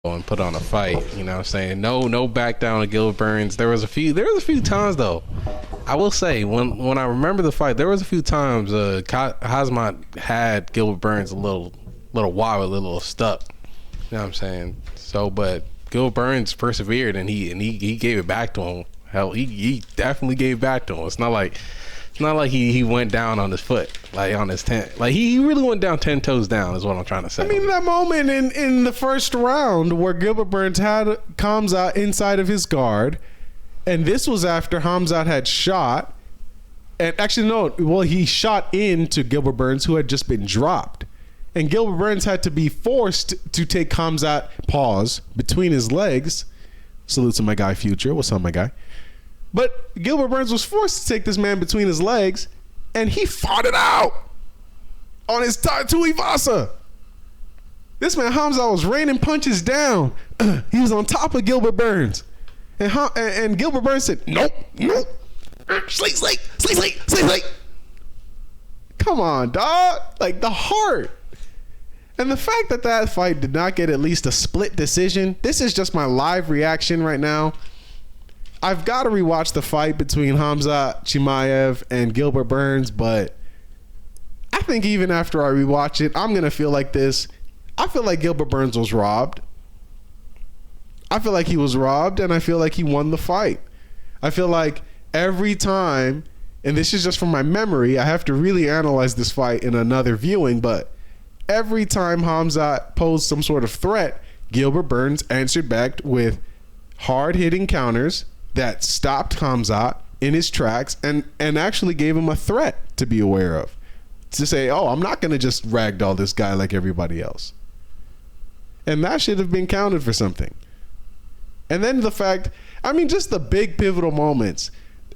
and put on a fight. You know what I'm saying? No back down to Gilbert Burns. There was a few times though. I will say when I remember the fight, there was a few times Aljamain had Gilbert Burns a little wild, a little stuck. You know what I'm saying? So, but Gilbert Burns persevered and he gave it back to him. Hell, he definitely gave back to him. It's not like he went down on his foot, like on his 10. Like he really went down 10 toes down is what I'm trying to say. I mean, that moment in the first round where Gilbert Burns had Khamzat inside of his guard, and this was after Khamzat had shot, and actually no, well, he shot into Gilbert Burns, who had just been dropped. And Gilbert Burns had to be forced to take Khamzat, pause, between his legs. Salute to my guy Future. What's up, my guy? But Gilbert Burns was forced to take this man between his legs, and he fought it out on his Tuivasa. This man Khamzat was raining punches down. He was on top of Gilbert Burns. And Gilbert Burns said, nope. Sleep. Come on, dog. Like, the heart. And the fact that fight did not get at least a split decision, this is just my live reaction right now. I've got to rewatch the fight between Khamzat Chimaev and Gilbert Burns, but I think even after I rewatch it, I'm going to feel like this. I feel like Gilbert Burns was robbed. I feel like he was robbed, and I feel like he won the fight. I feel like every time, and this is just from my memory, I have to really analyze this fight in another viewing, but every time Khamzat posed some sort of threat, Gilbert Burns answered back with hard-hitting counters that stopped Khamzat in his tracks and actually gave him a threat to be aware of. To say, oh, I'm not going to just ragdoll this guy like everybody else. And that should have been counted for something. And then the fact, I mean, just the big pivotal moments.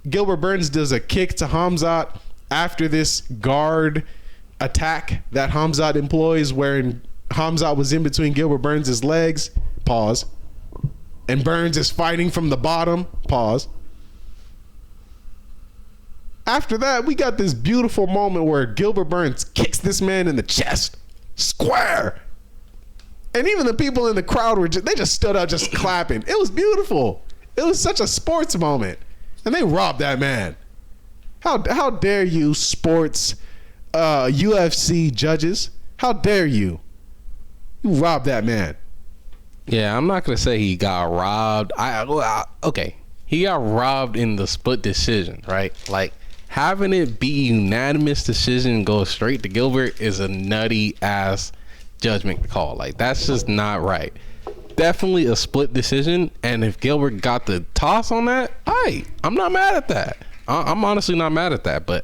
Gilbert Burns does a kick to Khamzat after this guard attack that Khamzat employs, wherein Khamzat was in between Gilbert Burns' legs, pause, and Burns is fighting from the bottom, pause. After that, we got this beautiful moment where Gilbert Burns kicks this man in the chest, square. And even the people in the crowd they just stood up just clapping. It was beautiful. It was such a sports moment. And they robbed that man. How dare you, sports UFC judges? How dare you? You robbed that man. Yeah, I'm not gonna say he got robbed. Okay, he got robbed in the split decision, right? Like, having it be unanimous decision and go straight to Gilbert is a nutty ass judgment call. Like, that's just not right. Definitely a split decision, and if Gilbert got the toss on that, I'm not mad at that. I'm honestly not mad at that, but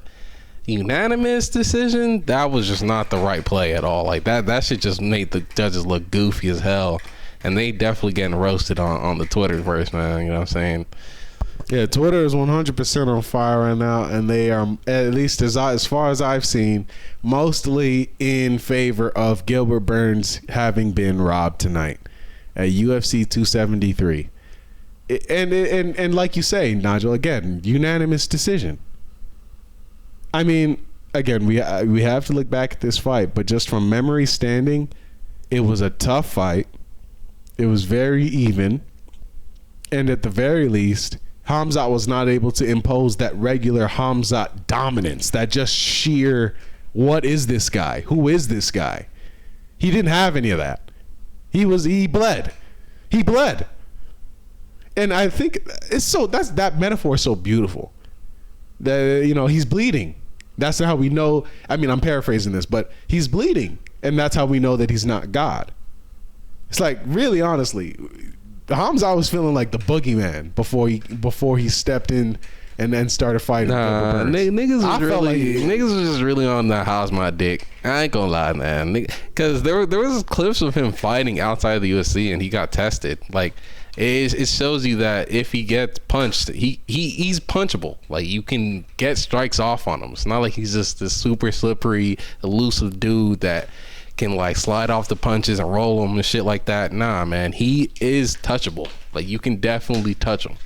unanimous decision, that was just not the right play at all. Like, that shit just made the judges look goofy as hell. And they definitely getting roasted on the Twitterverse, man. You know what I'm saying? Yeah, Twitter is 100% on fire right now, and they are, at least as far as I've seen, mostly in favor of Gilbert Burns having been robbed tonight at UFC 273. And like you say, Nigel, again, unanimous decision. I mean, again, we have to look back at this fight, but just from memory standing, it was a tough fight. It was very even. And at the very least, Khamzat was not able to impose that regular Khamzat dominance, that just sheer, what is this guy? Who is this guy? He didn't have any of that. He bled. He bled. And I think that metaphor is so beautiful. That, you know, he's bleeding. That's how we know. I mean, I'm paraphrasing this, but he's bleeding. And that's how we know that he's not God. It's like, really, honestly, Khamzat was feeling like the boogeyman before he stepped in and then started fighting. Niggas was just really on that how's my dick. I ain't gonna lie, man. Because there was clips of him fighting outside of the UFC and he got tested. Like, it shows you that if he gets punched, he's punchable. Like, you can get strikes off on him. It's not like he's just this super slippery, elusive dude that can like slide off the punches and roll them and shit like that. Nah, man, he is touchable. Like, you can definitely touch him.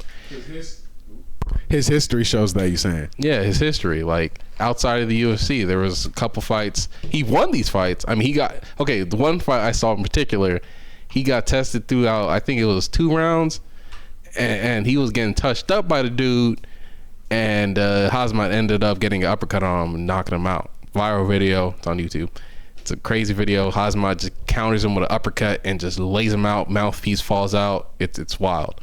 His history shows that, you're saying? Yeah, his history. Like, outside of the UFC, there was a couple fights. He won these fights. I mean, the one fight I saw in particular, he got tested throughout, I think it was 2 rounds, and he was getting touched up by the dude, and Aljamain ended up getting an uppercut on him and knocking him out. Viral video. It's on YouTube. It's a crazy video. Aljamain just counters him with an uppercut and just lays him out. Mouthpiece falls out. It's wild.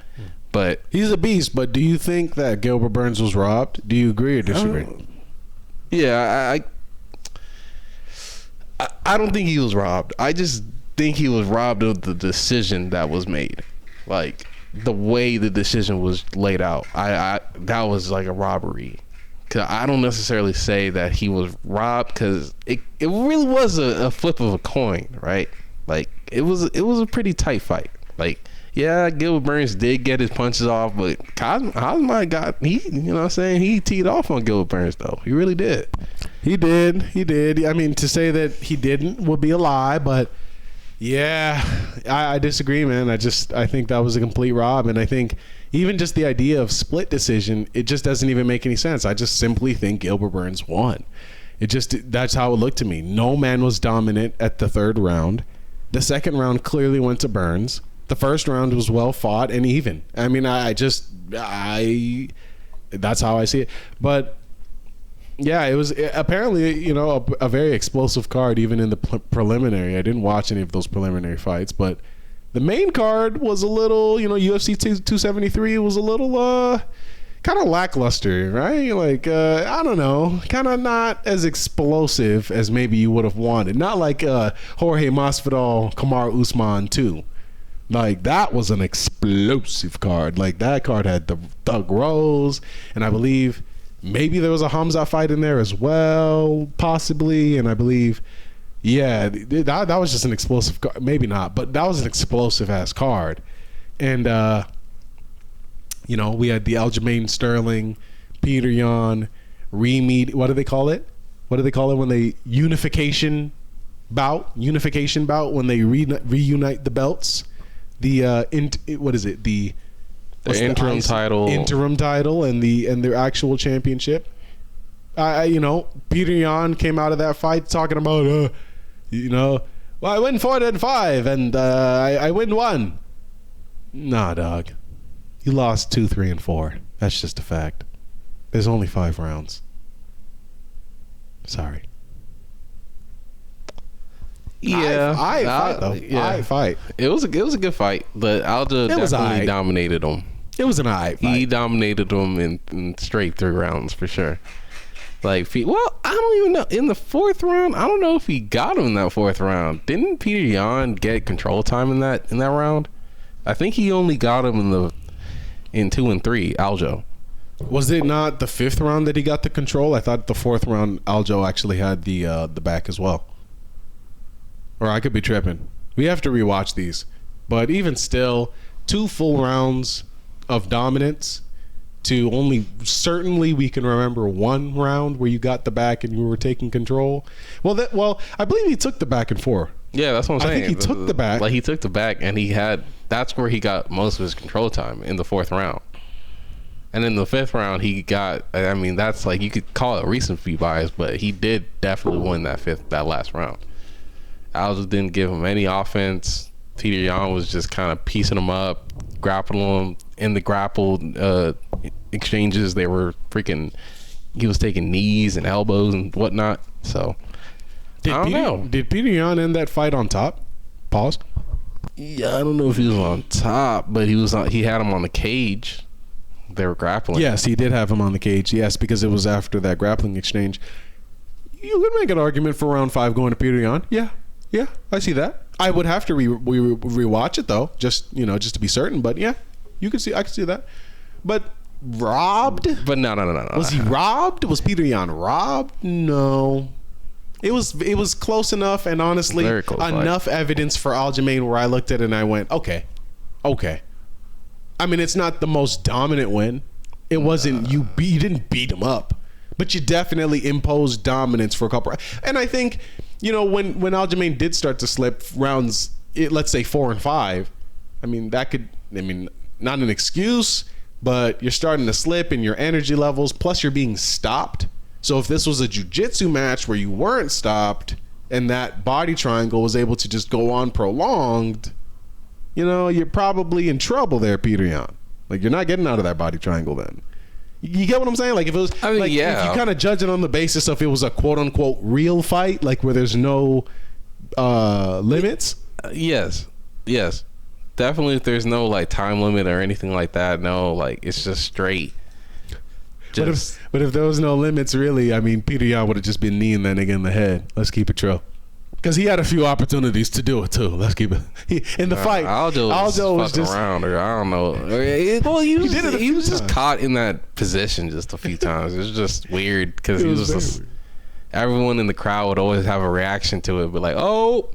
But he's a beast. But do you think that Gilbert Burns was robbed? Do you agree or disagree? Yeah, I don't think he was robbed. I just think he was robbed of the decision that was made. Like, the way the decision was laid out. That was like a robbery. Cause I don't necessarily say that he was robbed, because it really was a flip of a coin, right? Like, it was a pretty tight fight. Like, yeah, Gilbert Burns did get his punches off, but Aljamain got, you know what I'm saying? He teed off on Gilbert Burns, though. He really did. He did. I mean, to say that he didn't would be a lie, but yeah, I disagree, man. I think that was a complete rob, and I think even just the idea of split decision, it just doesn't even make any sense. I just simply think Gilbert Burns won. That's how it looked to me. No man was dominant at the 3rd round. The 2nd round clearly went to Burns. The 1st round was well fought and even. I mean, that's how I see it. But yeah, it was apparently, a very explosive card, even in the preliminary. I didn't watch any of those preliminary fights, but the main card was a little, UFC 273 was a little kind of lackluster, right? Like, I don't know, kind of not as explosive as maybe you would have wanted. Not like Jorge Masvidal, Kamaru Usman 2. Like, that was an explosive card. Like, that card had the Thug Rose, and I believe maybe there was a Hamza fight in there as well, possibly, and I believe... Yeah, that was just an explosive card. Maybe not, but that was an explosive ass card. And we had the Aljamain Sterling, Petr Yan, re-meet. What do they call it? What do they call it when they unification bout when they reunite the belts? The what is it? The interim title and their actual championship. Petr Yan came out of that fight talking about well, I win 4-5 and I win 1. Nah, dog. You lost 2, 3, and 4. That's just a fact. There's only 5 rounds. Sorry. Yeah, I fight though. Yeah. I fight. It was a good fight, but Alja definitely dominated him. It was an fight. He dominated him in straight 3 rounds for sure. Like, I don't even know. In the 4th round, I don't know if he got him in that 4th round. Didn't Petr Yan get control time in that round? I think he only got him in 2 and 3. Aljo. Was it not the 5th round that he got the control? I thought the 4th round Aljo actually had the back as well. Or I could be tripping. We have to rewatch these. But even still, 2 full rounds of dominance. To only certainly we can remember 1 round where you got the back and you were taking control. Well, I believe he took the back in 4. Yeah, that's what I'm saying. I think he took the back. Like, he took the back, and that's where he got most of his control time, in the 4th round. And in the 5th round, he got, I mean, that's like, you could call it recency bias, but he did definitely win that last round. Alja didn't give him any offense. Petr Yan was just kind of piecing him up, grappling him. In the grapple exchanges, he was taking knees and elbows and whatnot. So, I don't know. Did Petr Yan end that fight on top? Pause. Yeah, I don't know if he was on top, but he had him on the cage. They were grappling. Yes, he did have him on the cage. Yes, because it was after that grappling exchange. You could make an argument for round 5 going to Petr Yan. Yeah, I see that. I would have to rewatch it though, just to be certain. But yeah, I could see that. But robbed? But no. Was he robbed? Was Petr Yan robbed? No. It was close enough, and honestly, enough evidence for Aljamain where I looked at it and I went, okay. I mean, it's not the most dominant win. It wasn't you didn't beat him up, but you definitely imposed dominance for a couple. And I think, when Aljamain did start to slip rounds, let's say 4 and 5, not an excuse, but you're starting to slip in your energy levels. Plus, you're being stopped. So if this was a jiu-jitsu match where you weren't stopped and that body triangle was able to just go on prolonged, you're probably in trouble there, Petr Yan. Like, you're not getting out of that body triangle then. You get what I'm saying? Like, if it was, if you kind of judge it on the basis of it was a quote unquote real fight, like where there's no limits. Yes. Definitely, if there's no like time limit or anything like that, no, like it's just straight. But if there was no limits, really, I mean, Petr Yan would have just been kneeing that nigga in the head. Let's keep it true. Because he had a few opportunities to do it too. Let's keep it in the fight. Aljo was just around, or I don't know. Well, he was just times. caught in that position just a few times. It was just weird because he was just. Everyone in the crowd would always have a reaction to it, but like, oh,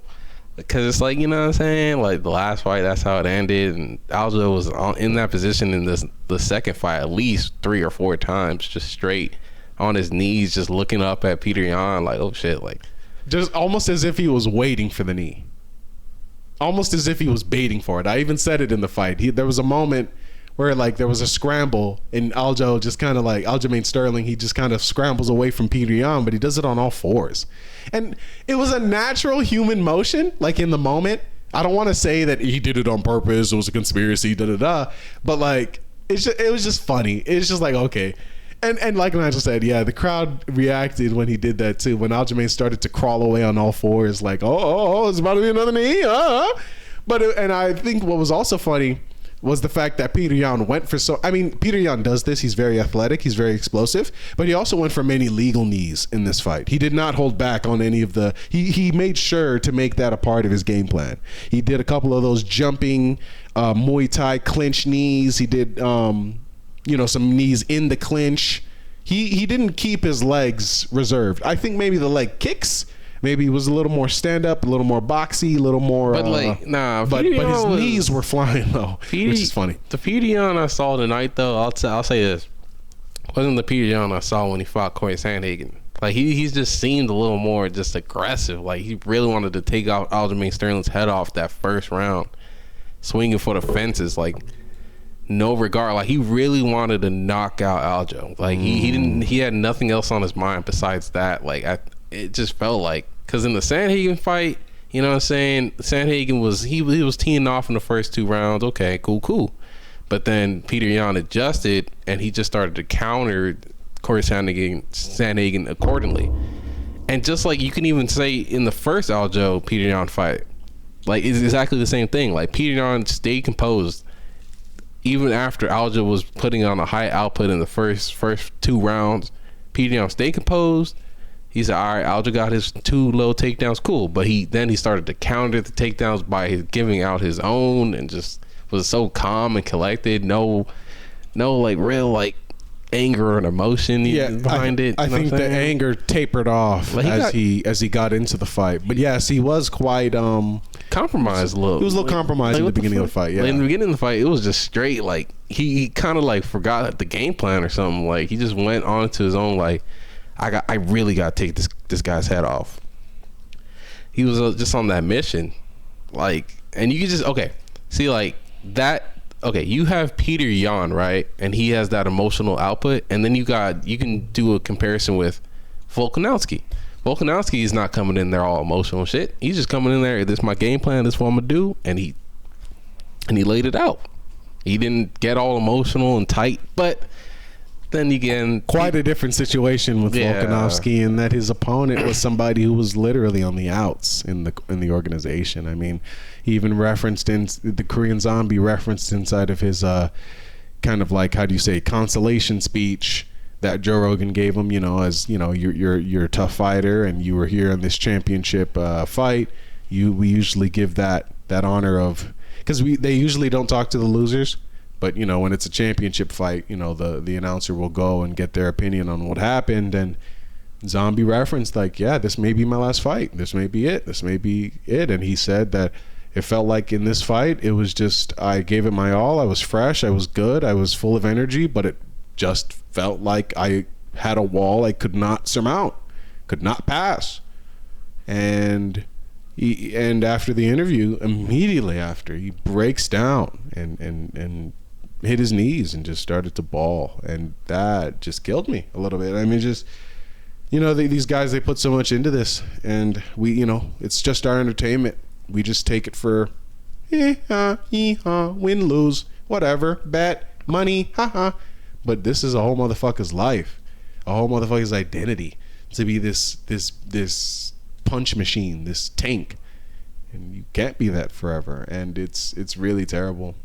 because it's like, you know what I'm saying? Like the last fight, that's how it ended, and Aljo was in that position in the second fight at least 3 or 4 times, just straight on his knees, just looking up at Petr Yan like, oh shit, like. Just almost as if he was waiting for the knee. Almost as if he was baiting for it. I even said it in the fight. There was a moment where like there was a scramble and Aljo just kind of like Aljamain Sterling, he just kind of scrambles away from Petr Yan, but he does it on all fours. And it was a natural human motion, like in the moment. I don't want to say that he did it on purpose, it was a conspiracy, but like it was just funny. It's just like, okay. And like Nigel said, yeah, the crowd reacted when he did that too. When Aljamain started to crawl away on all fours, like, oh, it's about to be another knee. And I think what was also funny was the fact that Petr Yan went for Petr Yan does this. He's very athletic. He's very explosive. But he also went for many legal knees in this fight. He did not hold back on any of the... He made sure to make that a part of his game plan. He did a couple of those jumping Muay Thai clinch knees. He did... some knees in the clinch. He didn't keep his legs reserved. I think maybe the leg kicks, maybe he was a little more stand up, a little more boxy, a little more. But but his knees were flying though, which is funny. The Petr Yan I saw tonight though, I'll say this, wasn't the Petr Yan I saw when he fought Corey Sandhagen. Like he's just seemed a little more just aggressive. Like he really wanted to take out Aljamain Sterling's head off that first round, swinging for the fences like. No regard, like he really wanted to knock out Aljo. Like he had nothing else on his mind besides that. Like it just felt like, because in the Sandhagen fight, you know what I'm saying, Sandhagen was he was teeing off in the first 2 rounds. Okay, cool. But then Petr Yan adjusted and he just started to counter Corey Sandhagen accordingly. And just like you can even say in the first Aljo Petr Yan fight, like it's exactly the same thing. Like Petr Yan stayed composed. Even after Aljo was putting on a high output in the first 2 rounds, Petr Yan stayed composed. He said, all right, Aljo got his 2 low takedowns, cool. But he started to counter the takedowns by giving out his own and just was so calm and collected. No like real like anger and emotion behind it. I think the anger tapered off like as he got into the fight. But yes, he was quite compromised a little. He was a little compromised in the beginning of the fight. Yeah, like in the beginning of the fight, it was just straight. Like he kind of like forgot the game plan or something. Like he just went on to his own. Like I really got to take this guy's head off. He was just on that mission. Like, and you can just see like that. Okay, you have Petr Yan, right? And he has that emotional output. And then you can do a comparison with Volkanovski. Volkanovski is not coming in there all emotional shit. He's just coming in there, this is my game plan, this is what I'm gonna do, and he laid it out. He didn't get all emotional and tight, but then again, quite a different situation with Volkanovski, in that his opponent was somebody who was literally on the outs in the organization. I mean, he even referenced in the Korean Zombie referenced inside of his kind of like, how do you say, consolation speech that Joe Rogan gave him, as you're a tough fighter and you were here in this championship fight. We usually give that honor of, because they usually don't talk to the losers, but when it's a championship fight, the announcer will go and get their opinion on what happened. And Zombie referenced like, yeah, this may be my last fight. This may be it. And he said that it felt like in this fight, it was just, I gave it my all. I was fresh. I was good. I was full of energy, but it just felt like I had a wall I could not surmount, could not pass. And after the interview, immediately after, he breaks down and hit his knees and just started to bawl. And that just killed me a little bit. I mean, just, these guys, they put so much into this, and we, it's just our entertainment. We just take it for Win, lose, whatever, bet, money, haha. But this is a whole motherfucker's life, a whole motherfucker's identity, to be this punch machine, this tank, and you can't be that forever. And it's really terrible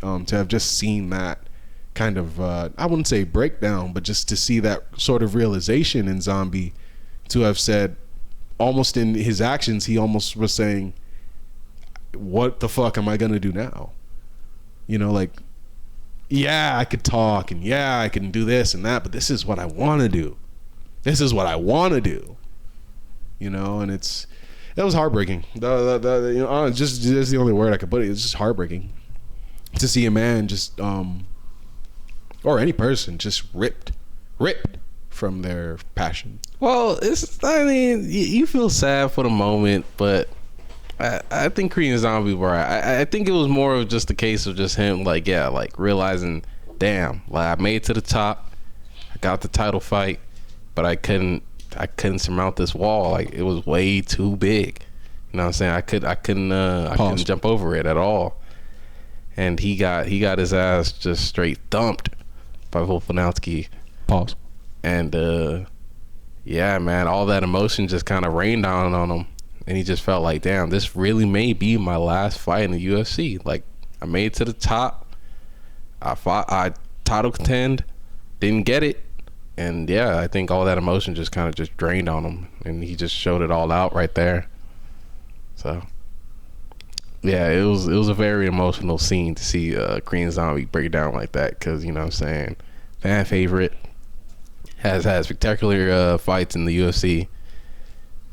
to have just seen that kind of I wouldn't say breakdown, but just to see that sort of realization in Zombie, to have said, almost in his actions, he almost was saying, what the fuck am I gonna do now? You know, like, yeah, I could talk, and yeah, I can do this and that, but this is what I want to do. This is what I want to do. You know, and it was heartbreaking. You know, just the only word I could put it. It's just heartbreaking to see a man just, or any person just ripped from their passion. Well, I mean, you feel sad for the moment, but I think Korean Zombie were right. I think it was more of just a case of just him, like, yeah, like realizing, damn, like I made it to the top, I got the title fight, but I couldn't surmount this wall. Like, it was way too big. You know what I'm saying? I couldn't jump over it at all. And he got his ass just straight thumped by Volkanovski. Pause. And yeah, man, all that emotion just kind of rained down on him. And he just felt like, damn, this really may be my last fight in the UFC. Like, I made it to the top. I title contend, didn't get it. And yeah, I think all that emotion just kind of just drained on him. And he just showed it all out right there. So, yeah, it was a very emotional scene to see Korean Zombie break down like that. Because, you know what I'm saying, fan favorite, has spectacular fights in the UFC.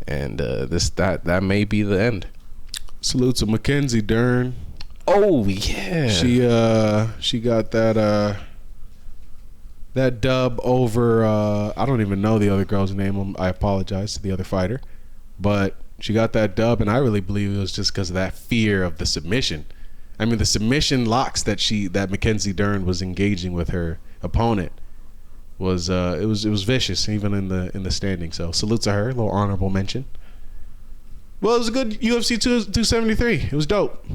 And that may be the end. Salute to Mackenzie Dern. Oh yeah, she got that dub over. I don't even know the other girl's name. I apologize to the other fighter, but she got that dub, and I really believe it was just because of that fear of the submission. I mean, the submission locks that Mackenzie Dern was engaging with her opponent was it was vicious, even in the standing. So salute to her. A little honorable mention. Well, it was a good UFC 273. It was dope.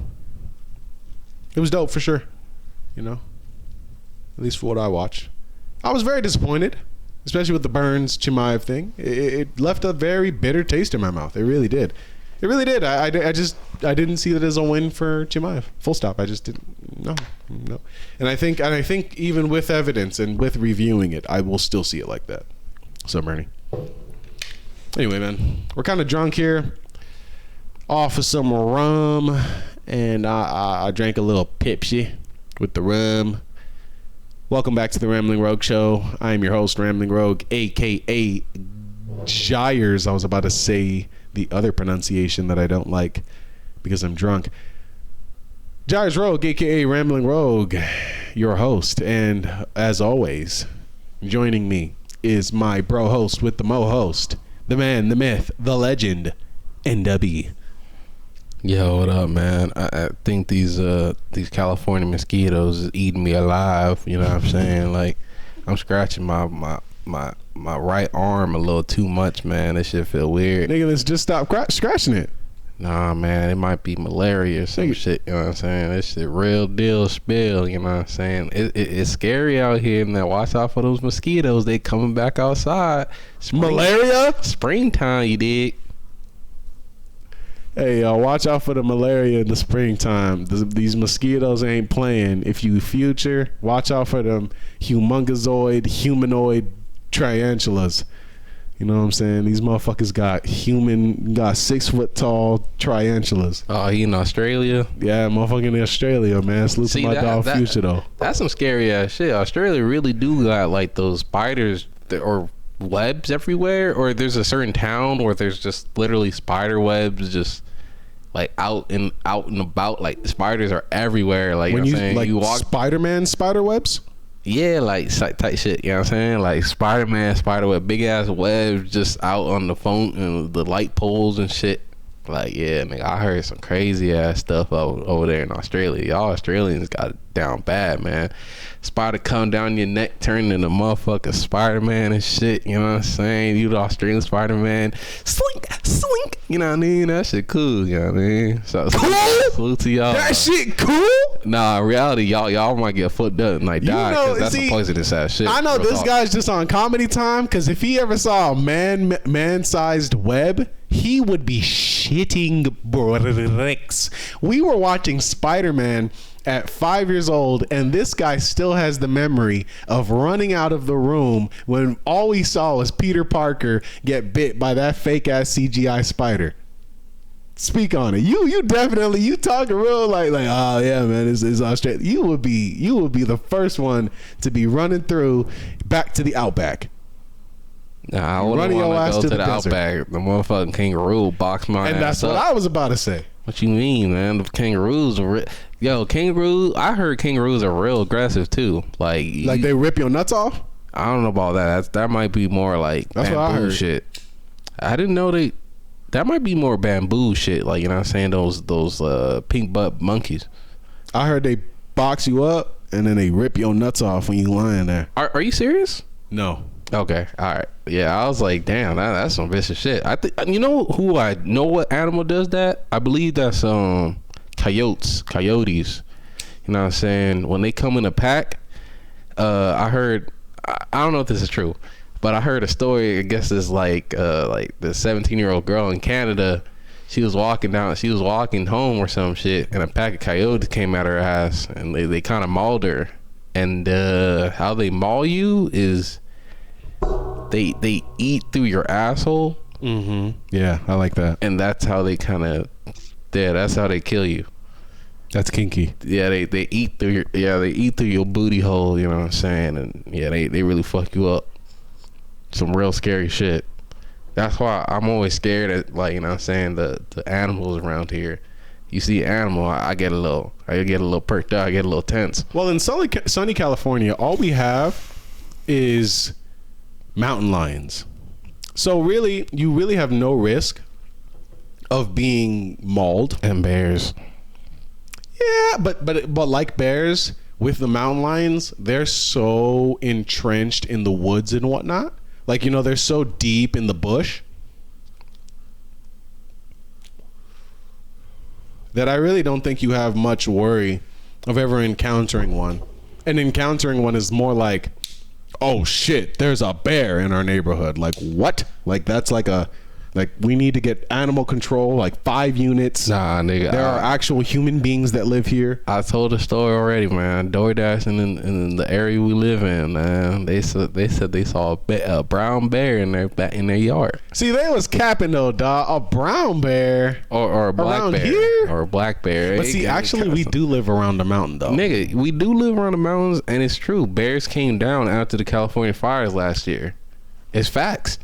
It was dope for sure. You know, at least for what I watched. I was very disappointed, especially with the Burns Chimaev thing. It left a very bitter taste in my mouth. It really did. It really did. I didn't see it as a win for Chimaev. Full stop. I just didn't. No. And I think even with evidence and with reviewing it, I will still see it like that. So, Bernie. Anyway, man, we're kind of drunk here. Off of some rum, and I drank a little Pepsi with the rum. Welcome back to the Rambling Rogue Show. I am your host, Rambling Rogue, a.k.a. Gires. I was about to say the other pronunciation that I don't like because I'm drunk. Gires Rogue, a.k.a. Rambling Rogue, your host. And as always, joining me is my bro host with the mo host, the man, the myth, the legend, Ndubby. Yo, what up, man? I think these California mosquitoes is eating me alive. You know what I'm saying? Like, I'm scratching my right arm a little too much, man. This shit feel weird. Nigga, let's just stop scratching it. Nah, man, it might be malaria or some shit. You know what I'm saying? This shit real deal spill. You know what I'm saying? It's scary out here, and watch out for those mosquitoes. They coming back outside. Malaria? Springtime, you dig? Hey, y'all, watch out for the malaria in the springtime. These mosquitoes ain't playing. If you future, watch out for them humongousoid, humanoid tarantulas. You know what I'm saying? These motherfuckers got 6 foot tall tarantulas. Oh, he in Australia? Yeah, motherfucking in Australia, man. Salute to my dog Future, though. That's some scary ass shit. Australia really do got like those spiders or webs everywhere, or there's a certain town where there's just literally spider webs just like out and about. Like, spiders are everywhere. Like, when you know what I'm saying? Like, you walk Spider-Man spider webs? Yeah, like type shit, you know what I'm saying? Like Spider-Man spider web, big ass webs just out on the phone and the light poles and shit. Like, yeah, nigga, I heard some crazy ass stuff over there in Australia. Y'all Australians got it down bad, man. Spider come down your neck, turn into motherfucking Spider-Man and shit, you know what I'm saying? You the Australian Spider-Man. Slink! slink. You know what I mean? That shit cool. You know what I mean? So salute to y'all. That shit cool. Nah, in reality, y'all might get fucked up and like die because that's some poisonous ass shit. I know this guy's just on comedy time because if he ever saw a man-sized web, he would be shitting bricks. We were watching Spider-Man at 5 years old, and this guy still has the memory of running out of the room when all we saw was Peter Parker get bit by that fake ass CGI spider. Speak on it. You definitely, you talking real like oh yeah man, it's Australia. You would be the first one to be running through back to the outback. Nah, I wouldn't want to go to the outback. The motherfucking kangaroo box my ass. And that's what I was about to say. What you mean, man? The kangaroos are kangaroos. I heard kangaroos are real aggressive too. Like they rip your nuts off. I don't know about that. That might be more like that's bamboo what I heard. Shit. I didn't know that might be more bamboo shit. Like, you know what I'm saying? Those pink butt monkeys. I heard they box you up and then they rip your nuts off when you lying there. Are you serious? No. Okay. All right. Yeah, I was like, damn, that's some vicious shit. I think you know who I know what animal does that? I believe that's coyotes. You know what I'm saying? When they come in a pack, I heard, I don't know if this is true, but I heard a story. I guess it's like the 17-year-old girl in Canada. She was walking home or some shit, and a pack of coyotes came at her ass, and they kind of mauled her. And how they maul you is they eat through your asshole. Mm-hmm. Yeah, I like that. And that's how they that's how they kill you. That's kinky. Yeah, they eat through your booty hole. You know what I'm saying? And yeah, they really fuck you up. Some real scary shit. That's why I'm always scared at, like, you know what I'm saying, the animals around here. You see an animal, I get a little perked up, I get a little tense. Well, in sunny California, all we have is mountain lions. So really, you really have no risk of being mauled. And bears. Yeah, but like bears, with the mountain lions, they're so entrenched in the woods and whatnot. Like, you know, they're so deep in the bush that I really don't think you have much worry of ever encountering one. And encountering one is more like, oh shit, there's a bear in our neighborhood. Like, what? Like, that's like we need to get animal control, like 5 units. Nah, nigga. There are actual human beings that live here. I told the story already, man. DoorDash in the area we live in, man. They said they saw a brown bear in their yard. See, they was capping though, dog. A brown bear or a black bear here? or a black bear. But see, actually, we do live around the mountain, though. Nigga, we do live around the mountains, and it's true. Bears came down after the California fires last year. It's facts.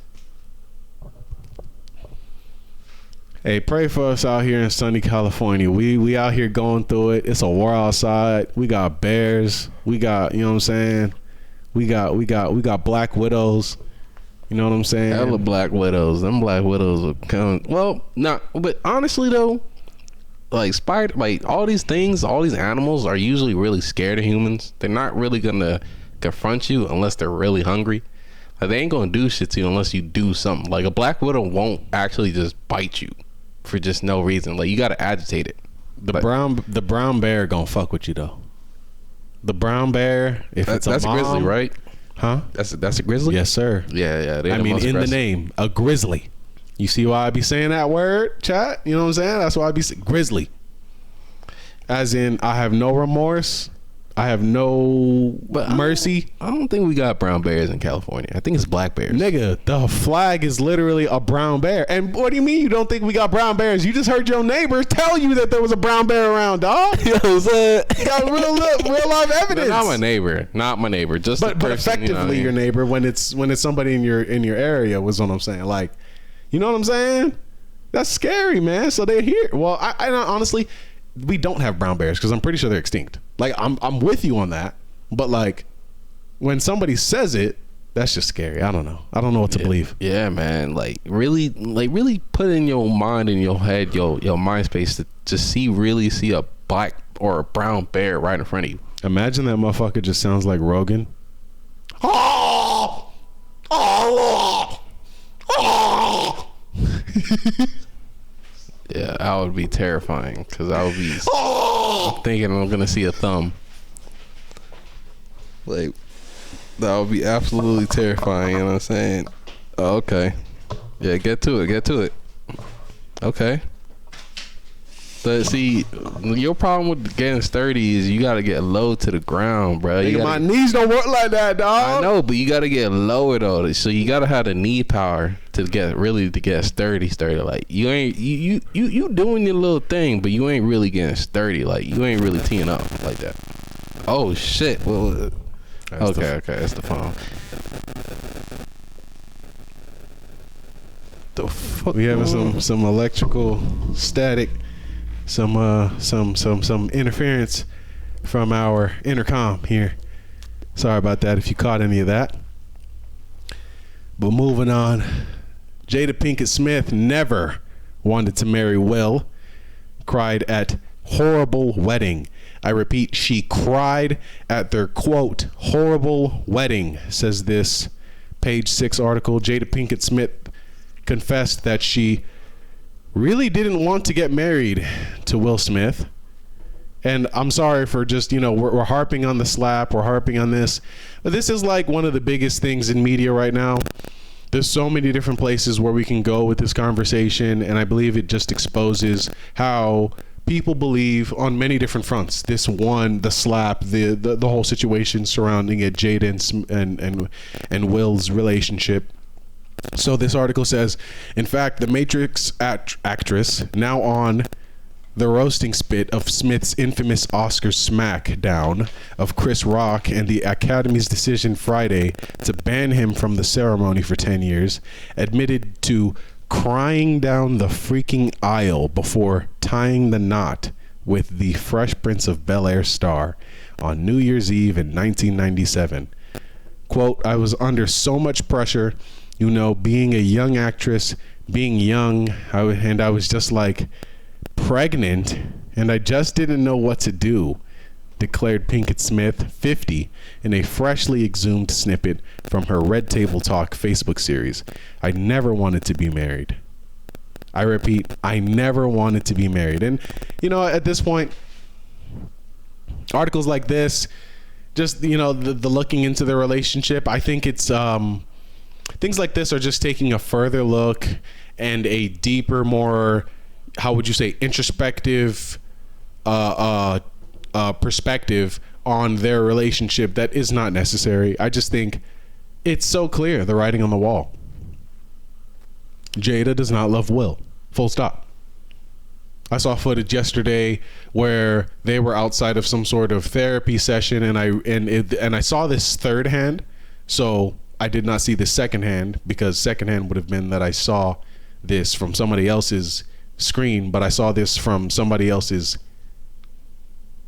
Hey, pray for us out here in sunny California. We out here going through it. It's a war outside. We got bears. We got, you know what I'm saying? We got black widows. You know what I'm saying? Hella black widows. Them black widows will come. Well, not. But honestly though, like all these things, all these animals are usually really scared of humans. They're not really gonna confront you unless they're really hungry. Like, they ain't gonna do shit to you unless you do something. Like, a black widow won't actually just bite you for just no reason. Like, you gotta agitate it. The brown bear gonna fuck with you though. The brown bear, that's a grizzly, right? Huh? That's a grizzly? Yes, sir. Yeah. I mean, in the name, a grizzly. You see why I be saying that word, chat? You know what I'm saying? That's why I be saying grizzly. As in, I have no remorse. I have no mercy. I don't think we got brown bears in California. I think it's black bears. Nigga, the flag is literally a brown bear. And what do you mean you don't think we got brown bears? You just heard your neighbors tell you that there was a brown bear around, dog. You know what I'm saying? You got real life evidence. Not my neighbor. Just but effectively, you know, your neighbor when it's somebody in your area was what I'm saying. Like, you know what I'm saying? That's scary, man. So they're here. Well, I honestly, we don't have brown bears because I'm pretty sure they're extinct. Like, I'm with you on that, but like, when somebody says it, that's just scary. I don't know what to believe. Yeah, man. Like really put in your mind, in your head, your mind space to just really see a black or a brown bear right in front of you. Imagine that motherfucker just sounds like Rogan. Yeah, that would be terrifying because I would be thinking I'm gonna see a thumb. Like, that would be absolutely terrifying. You know what I'm saying? Oh, okay. Yeah, get to it. Okay. But see, your problem with getting sturdy is you gotta get low to the ground, bro. Nigga, my knees don't work like that, dog. I know, but you gotta get lower though. So you gotta have the knee power to get sturdy. Like you ain't you doing your little thing, but you ain't really getting sturdy. Like you ain't really teeing up like that. Oh shit. Well, okay, that's the phone. The fuck? We having some electrical static. Some interference from our intercom here. Sorry about that if you caught any of that. But moving on, Jada Pinkett Smith never wanted to marry Will. Cried at horrible wedding. I repeat, she cried at their quote horrible wedding, says this Page 6 article. Jada Pinkett Smith confessed that she really didn't want to get married to Will Smith. And I'm sorry for just, we're harping on the slap, we're harping on this, but this is like one of the biggest things in media right now. There's so many different places where we can go with this conversation, and I believe it just exposes how people believe on many different fronts. This one, the slap, the whole situation surrounding it, Jada and Will's relationship. So this article says, in fact, the Matrix actress, now on the roasting spit of Smith's infamous Oscar smackdown of Chris Rock and the Academy's decision Friday to ban him from the ceremony for 10 years, admitted to crying down the freaking aisle before tying the knot with the Fresh Prince of Bel-Air star on New Year's Eve in 1997. Quote, I was under so much pressure, being a young actress, being young, and I was just like pregnant, and I just didn't know what to do, declared Pinkett Smith, 50, in a freshly exhumed snippet from her Red Table Talk Facebook series. I never wanted to be married. I repeat, I never wanted to be married. And, at this point, articles like this, just, the looking into the relationship, I think it's, things like this are just taking a further look and a deeper, more, how would you say, introspective perspective on their relationship that is not necessary. I just think it's so clear, the writing on the wall. Jada does not love Will. Full stop. I saw footage yesterday where they were outside of some sort of therapy session, and I saw this third hand. So I did not see the second hand, because second hand would have been that I saw this from somebody else's screen, but I saw this from somebody else's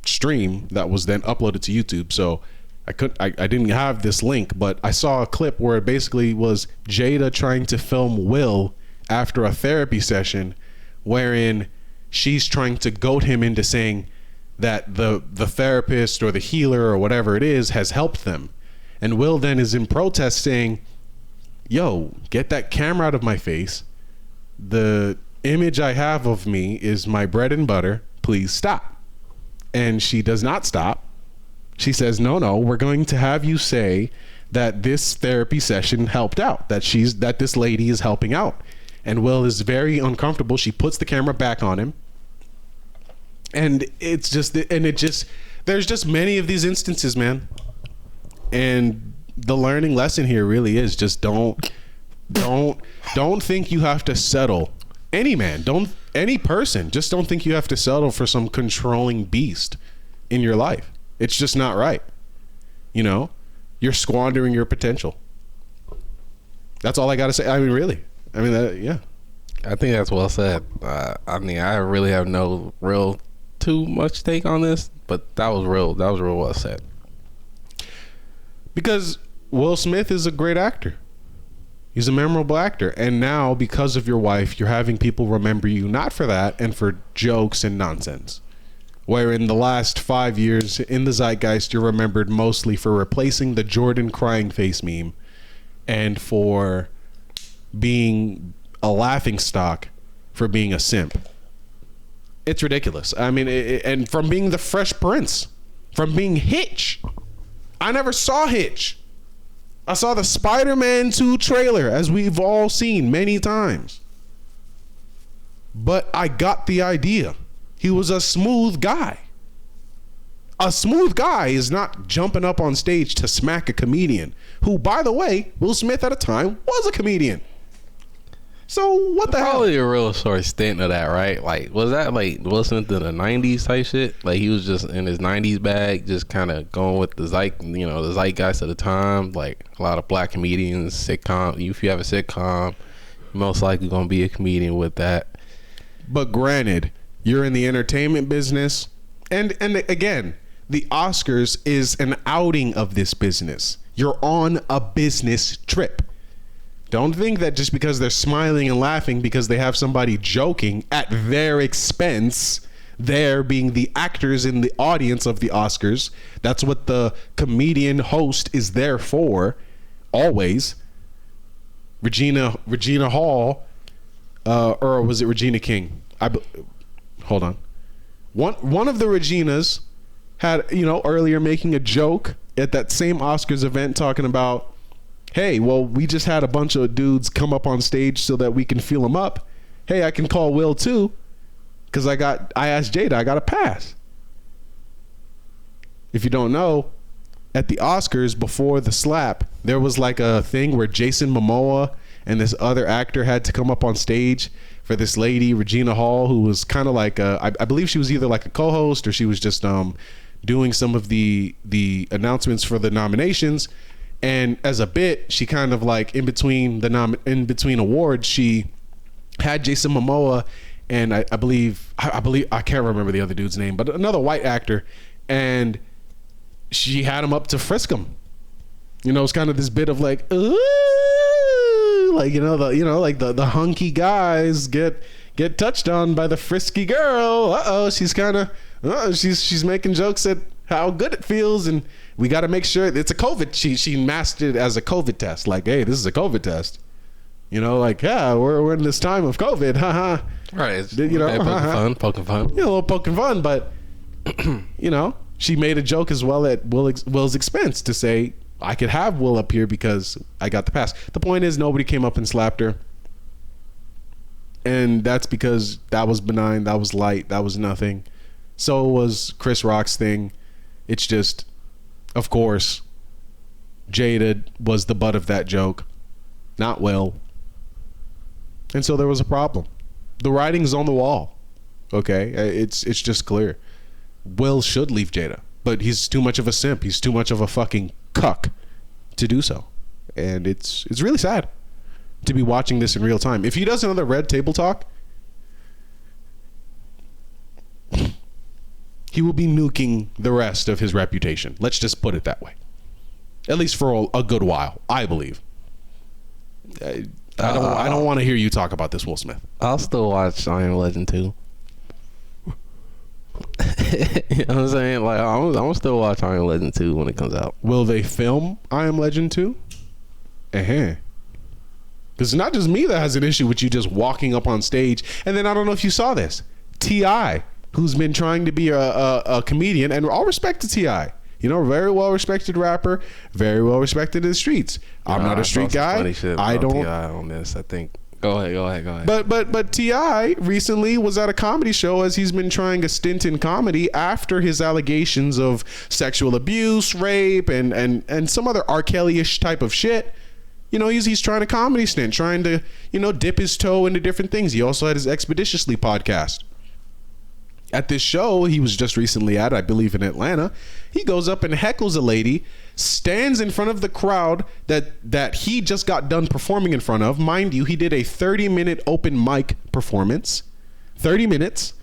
stream that was then uploaded to YouTube. So I didn't have this link, but I saw a clip where it basically was Jada trying to film Will after a therapy session, wherein she's trying to goad him into saying that the therapist or the healer or whatever it is has helped them. And Will then is in protest saying, yo, get that camera out of my face. The image I have of me is my bread and butter. Please stop. And she does not stop. She says, no, we're going to have you say that this therapy session helped out, that this lady is helping out. And Will is very uncomfortable. She puts the camera back on him. And there's just many of these instances, man. And the learning lesson here really is just don't think you have to settle. Any person, just don't think you have to settle for some controlling beast in your life. It's just not right. You're squandering your potential. That's all I got to say. I mean, really. Yeah. I think that's well said. I really have no real too much take on this, but that was real well said. Because Will Smith is a great actor. He's a memorable actor. And now, because of your wife, you're having people remember you not for that and for jokes and nonsense. Where in the last 5 years in the zeitgeist, you're remembered mostly for replacing the Jordan crying face meme and for being a laughing stock for being a simp. It's ridiculous. I mean, and from being the Fresh Prince, from being Hitch. I never saw Hitch. I saw the Spider-Man 2 trailer, as we've all seen many times. But I got the idea. He was a smooth guy. A smooth guy is not jumping up on stage to smack a comedian, who, by the way, Will Smith at a time was a comedian. So what the hell? Probably a real short stint of that, right? Like, was that like Will Smith in the 90s type shit? Like, he was just in his 90s bag, just kind of going with the the zeitgeist of the time. Like, a lot of black comedians, sitcom. If you have a sitcom, you're most likely gonna be a comedian with that. But granted, you're in the entertainment business, and again, the Oscars is an outing of this business. You're on a business trip. Don't think that just because they're smiling and laughing because they have somebody joking at their expense, they're being the actors in the audience of the Oscars. That's what the comedian host is there for, always. Regina Hall, or was it Regina King? Hold on. One of the Reginas had, earlier making a joke at that same Oscars event talking about, hey, well, we just had a bunch of dudes come up on stage so that we can feel them up. Hey, I can call Will too, because I asked Jada, I got a pass. If you don't know, at the Oscars before the slap, there was like a thing where Jason Momoa and this other actor had to come up on stage for this lady, Regina Hall, who was kind of like I believe she was either like a co-host or she was just doing some of the announcements for the nominations. And as a bit, she kind of like in between awards, she had Jason Momoa and I believe I can't remember the other dude's name, but another white actor, and she had him up to frisk him. It's kind of this bit of like, ooh, like the hunky guys get touched on by the frisky girl. She's kind of she's making jokes at how good it feels, and we got to make sure it's a COVID. She masked it as a COVID test. Like, hey, this is a COVID test. Like, yeah, we're in this time of COVID. Haha. Right. Poking fun. A little poking fun, but she made a joke as well at Will's expense to say, I could have Will up here because I got the pass. The point is, nobody came up and slapped her. And that's because that was benign, that was light, that was nothing. So was Chris Rock's thing. It's just, of course, Jada was the butt of that joke, not Will. And so there was a problem. The writing's on the wall. Okay? It's just clear. Will should leave Jada, but he's too much of a simp. He's too much of a fucking cuck to do so. And it's really sad to be watching this in real time. If he does another Red Table Talk, he will be nuking the rest of his reputation. Let's just put it that way. At least for a good while, I believe. I don't want to hear you talk about this, Will Smith. I'll still watch I Am Legend 2. You know what I'm saying? Like, I'm still watch I Am Legend 2 when it comes out. Will they film I Am Legend 2? Because it's not just me that has an issue with you just walking up on stage. And then I don't know if you saw this. T.I, who's been trying to be a comedian, and all respect to T.I. Very well respected rapper, very well respected in the streets. I'm not a street guy. I don't. T.I on this, I think. Go ahead. But T.I recently was at a comedy show as he's been trying a stint in comedy after his allegations of sexual abuse, rape, and some other R. Kelly-ish type of shit. He's trying a comedy stint, trying to, dip his toe into different things. He also had his Expeditiously podcast. At this show he was just recently at, I believe in Atlanta, he goes up and heckles a lady, stands in front of the crowd that he just got done performing in front of. Mind you, he did a 30-minute open mic performance. 30 minutes,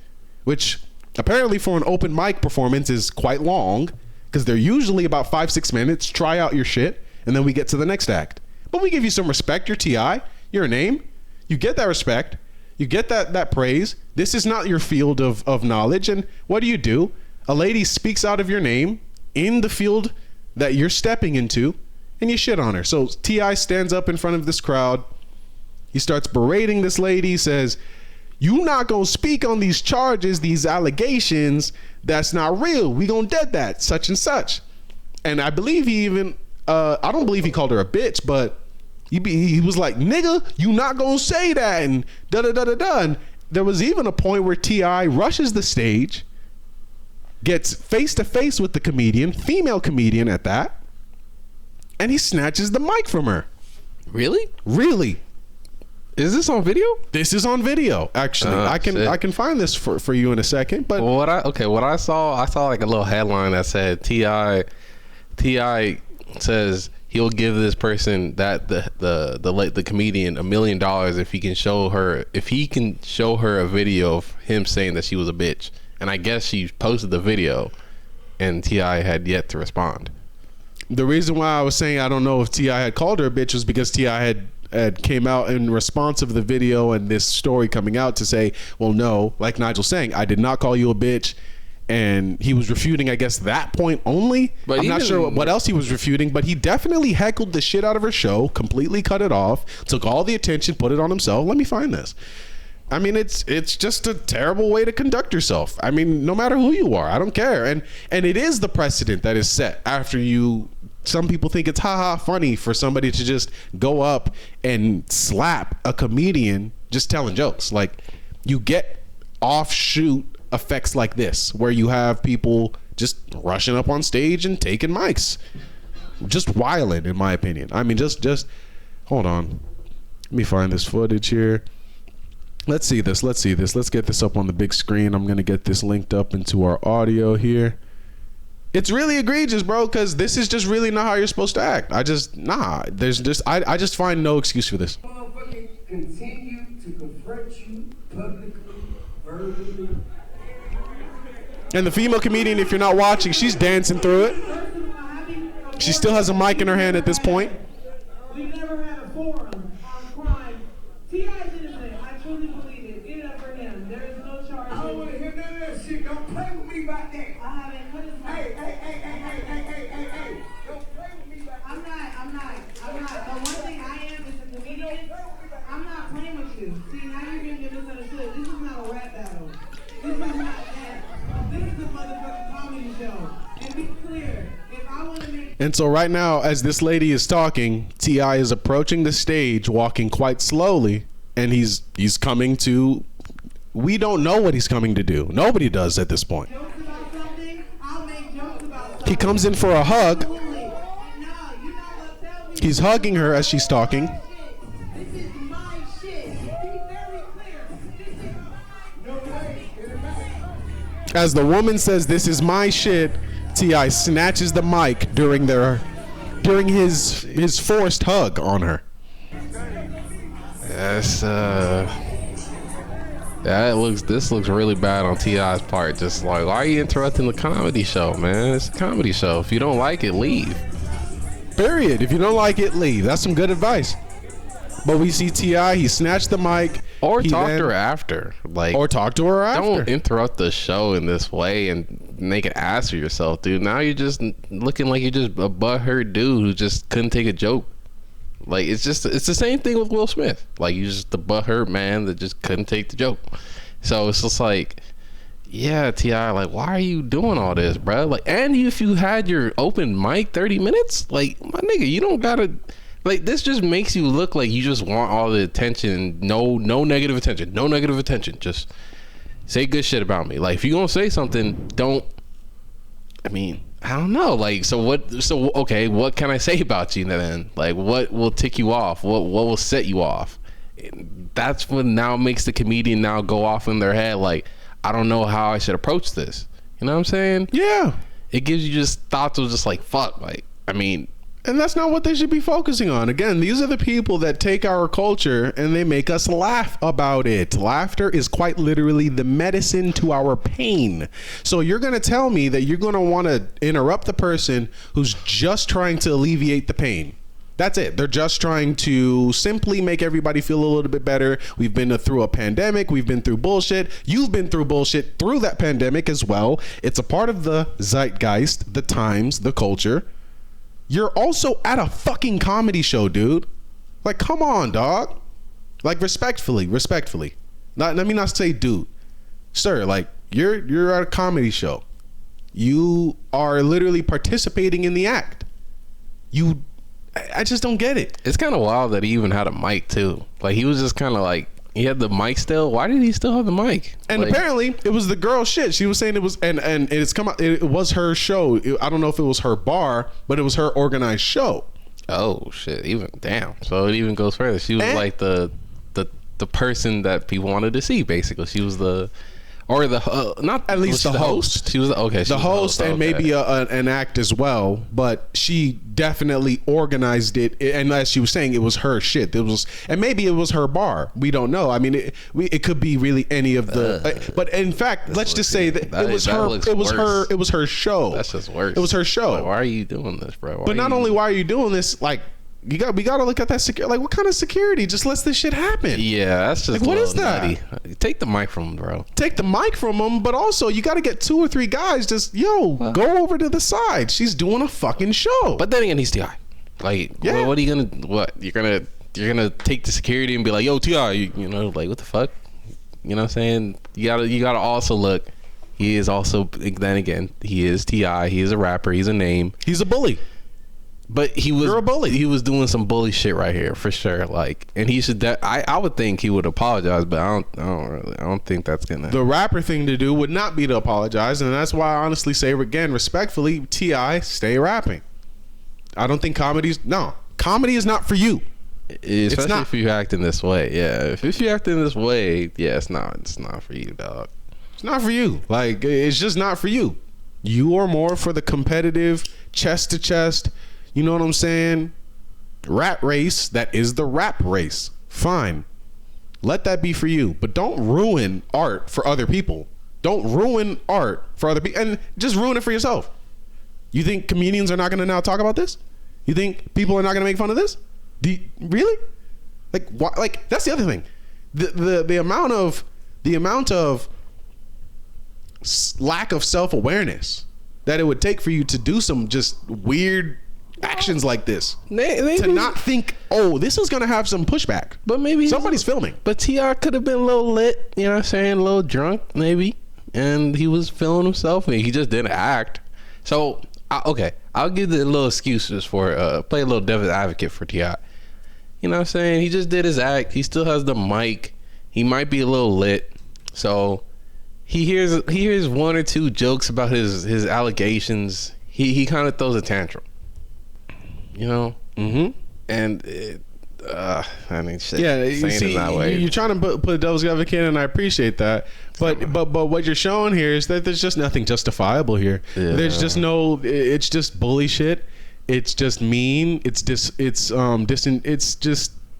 which apparently for an open mic performance is quite long, because they're usually about 5-6 minutes. Try out your shit, and then we get to the next act. But we give you some respect. You're T.I. You're a name. You get that respect. You get that praise. This is not your field of knowledge. And what do? A lady speaks out of your name in the field that you're stepping into, and you shit on her. So T.I stands up in front of this crowd, He starts berating this lady, says, "You not gonna speak on these charges, these allegations. That's not real. We gonna dead that, such and such." And I believe he even, I don't believe he called her a bitch, but he was like, "Nigga, you not gonna say that," and da-da-da-da-da. And there was even a point where T.I rushes the stage, gets face to face with the comedian, female comedian at that, and he snatches the mic from her. Really? Really? Is this on video? This is on video, actually. I can find this for you in a second. But what I saw like a little headline that said T.I says he'll give this person that the comedian $1 million if he can show her a video of him saying that she was a bitch. And I guess she posted the video, and T.I had yet to respond. The reason why I was saying I don't know if T.I had called her a bitch was because T.I had came out in response of the video and this story coming out to say, well, no, like Nigel saying, I did not call you a bitch. And he was refuting, I guess, that point only. But I'm not sure what else he was refuting, but he definitely heckled the shit out of her show, completely cut it off, took all the attention, put it on himself. Let me find this. I mean, it's just a terrible way to conduct yourself. I mean, no matter who you are, I don't care. And it is the precedent that is set after you. Some people think it's funny for somebody to just go up and slap a comedian just telling jokes. Like, you get offshoot effects like this where you have people just rushing up on stage and taking mics, just wilding, in my opinion. I mean, just hold on, let me find this footage here. Let's see this. Let's get this up on the big screen. I'm gonna get this linked up into our audio here. It's really egregious, bro, because this is just really not how you're supposed to act. I just find no excuse for this. Continue to confront you publicly, verbally. And the female comedian, if you're not watching, she's dancing through it. She still has a mic in her hand at this point. We've never had a forum on crime. T.I is innocent. I truly believe it. Get it up for him. There is no charge. I don't want to hear none of that shit. Don't play with me about that. I haven't put his mic. Hey. Don't play with me about that. I'm not. The one thing I am is a comedian. I'm not playing with you. See, now you're getting misunderstood. This is not a rap battle. This is not that. This is a motherfucking comedy show. And be clear, if I want to make... And so right now, as this lady is talking, T.I is approaching the stage, walking quite slowly, and he's coming to... We don't know what he's coming to do. Nobody does at this point. Jokes about something, I'll make jokes about something. He comes in for a hug. Absolutely. No, you're not going to tell me... He's hugging her as she's talking. This is my shit. Be very clear. This is... No way. As the woman says, "This is my shit," T.I snatches the mic during his forced hug on her. This looks really bad on T.I's part. Just like, why are you interrupting the comedy show, man? It's a comedy show. If you don't like it, leave. Period. If you don't like it, leave. That's some good advice. But we see T.I, he snatched the mic. Or talk to her after. Or talk to her after. Don't interrupt the show in this way and make an ass of yourself, dude. Now you're just looking like you're just a butthurt dude who just couldn't take a joke. Like, it's the same thing with Will Smith. Like, you're just the butthurt man that just couldn't take the joke. So it's just like, yeah, T.I, like, why are you doing all this, bro? Like, and if you had your open mic 30 minutes, like, my nigga, you don't gotta... Like, this just makes you look like you just want all the attention. No negative attention. No negative attention. Just say good shit about me. Like, if you're gonna say something, don't... I mean, I don't know. Like, okay, what can I say about you then? Like, what will tick you off? What will set you off? That's what now makes the comedian now go off in their head. Like, I don't know how I should approach this. You know what I'm saying? Yeah. It gives you just thoughts of just like, fuck. Like, I mean... And that's not what they should be focusing on. Again, these are the people that take our culture and they make us laugh about it. Laughter is quite literally the medicine to our pain. So you're going to tell me that you're going to want to interrupt the person who's just trying to alleviate the pain. That's it. They're just trying to simply make everybody feel a little bit better. We've been through a pandemic. We've been through bullshit. You've been through bullshit through that pandemic as well. It's a part of the zeitgeist, the times, the culture. You're also at a fucking comedy show, dude. Like, come on, dog. Like respectfully. Not let me not say dude. Sir, like you're at a comedy show. You are literally participating in the act. I just don't get it. It's kind of wild that he even had a mic too. Like he was just kind of like, he had the mic still. Why did he still have the mic? And like, apparently it was the girl shit. She was saying it was, and it's come out. It was her show. I don't know if it was her bar, but it was her organized show. Oh shit! Even damn. So it even goes further. She was like the person that people wanted to see. Basically, she was the. Or not at least the host. She was okay. The host and maybe an act as well, but she definitely organized it. And as she was saying, it was her shit. And maybe it was her bar. We don't know. I mean, it could be really any of the. But in fact, let's just say that it was her. It was her show. That's just worse. It was her show. Like, why are you doing this, bro? But not only why are you doing this, like. We got to look at that security. Like, what kind of security just lets this shit happen? Yeah, that's just like, what is that? Nutty. Take the mic from him, bro. Take the mic from him, but also you got to get 2 or 3 guys. Just go over to the side. She's doing a fucking show. But then again, he's T.I. Like, what are you gonna? What you're gonna take the security and be like, yo, T.I. You know, like what the fuck? You know what I'm saying? You gotta also look. He is also, then again, he is T.I. He is a rapper. He's a name. He's a bully. But you're a bully. He was doing some bully shit right here for sure. Like, and he should. I would think he would apologize, but I don't think that's gonna. The rapper thing to do would not be to apologize, and that's why I honestly say again, respectfully, T.I. stay rapping. I don't think comedy is not for you. Especially if you act in this way. Yeah, if you act in this way, yeah, it's not for you, dog. It's not for you. Like, it's just not for you. You are more for the competitive, chest to chest. You know what I'm saying? Rat race, that is the rap race. Fine. Let that be for you. But don't ruin art for other people. Don't ruin art for other people. And just ruin it for yourself. You think comedians are not going to now talk about this? You think people are not going to make fun of this? Really? Like, why? Like, that's the other thing. The amount of lack of self-awareness that it would take for you to do some just weird actions like this, to not think, oh, this is gonna have some pushback. But maybe somebody's filming. But T.I. could have been a little lit, you know what I'm saying, a little drunk maybe, and he was feeling himself and he just didn't act. So I'll give the little excuses for play a little devil's advocate for T.I. You know what I'm saying? He just did his act. He still has the mic. He might be a little lit. So he hears 1 or 2 jokes about his allegations. He kind of throws a tantrum. You know, and I mean, shit. Yeah, you see, that way. You're trying to put devil's advocate, and I appreciate that. But what you're showing here is that there's just nothing justifiable here. Yeah. There's just no. It's just bully shit. It's just mean. It's just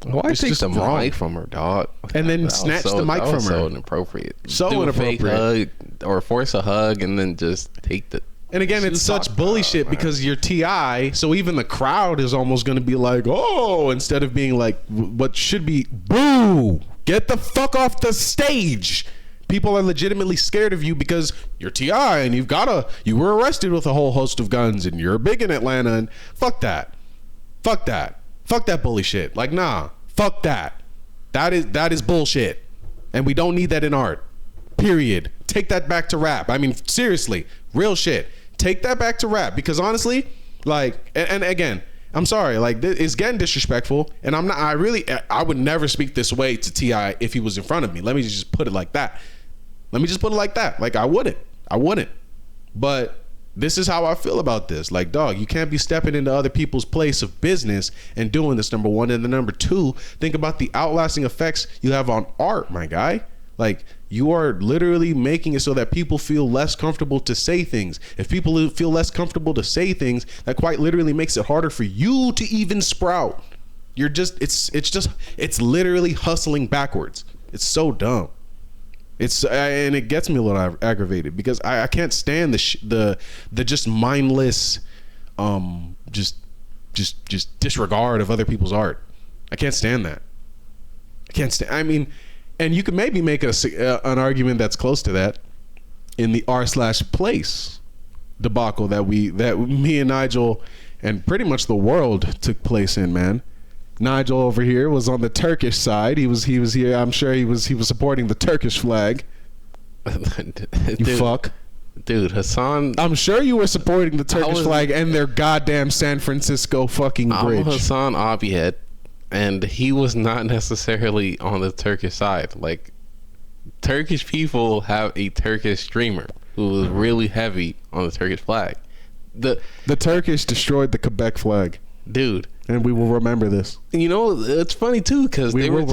Why take the mic from her, dog? And then snatch the mic from her. So inappropriate. So do inappropriate. A fake hug or force a hug and then just take the. And again, it's such bully shit because you're T.I. So even the crowd is almost going to be like, oh, instead of being like what should be, boo, get the fuck off the stage. People are legitimately scared of you because you're T.I. and you were arrested with a whole host of guns and you're big in Atlanta, and fuck that. Fuck that bully shit. Like, nah, fuck that. That is bullshit. And we don't need that in art. Period. Take that back to rap. I mean, seriously, real shit. Take that back to rap, because honestly, like, and again, I'm sorry, like, it's getting disrespectful, and I would never speak this way to T.I. if he was in front of me. Let me just put it like that. Like, I wouldn't. But this is how I feel about this. Like, dog, you can't be stepping into other people's place of business and doing this, number one. And then number two, think about the outlasting effects you have on art, my guy. Like, you are literally making it so that people feel less comfortable to say things. If people feel less comfortable to say things, that quite literally makes it harder for you to even sprout. You're just, it's literally hustling backwards. It's so dumb. And it gets me a little aggravated because I can't stand the just mindless, just disregard of other people's art. I can't stand that. I mean, and you could maybe make an argument that's close to that in the r/place debacle that me and Nigel and pretty much the world took place in, man. Nigel over here was on the Turkish side. He was here. I'm sure he was supporting the Turkish flag. You fuck. Dude, Hassan. I'm sure you were supporting the Turkish flag and their goddamn San Francisco fucking bridge. I'm a Hassan Abi head, and he was not necessarily on the Turkish side. Like, Turkish people have a Turkish streamer who was really heavy on the Turkish flag. The Turkish destroyed the Quebec flag. Dude. And we will remember this. You know, it's funny too, because they were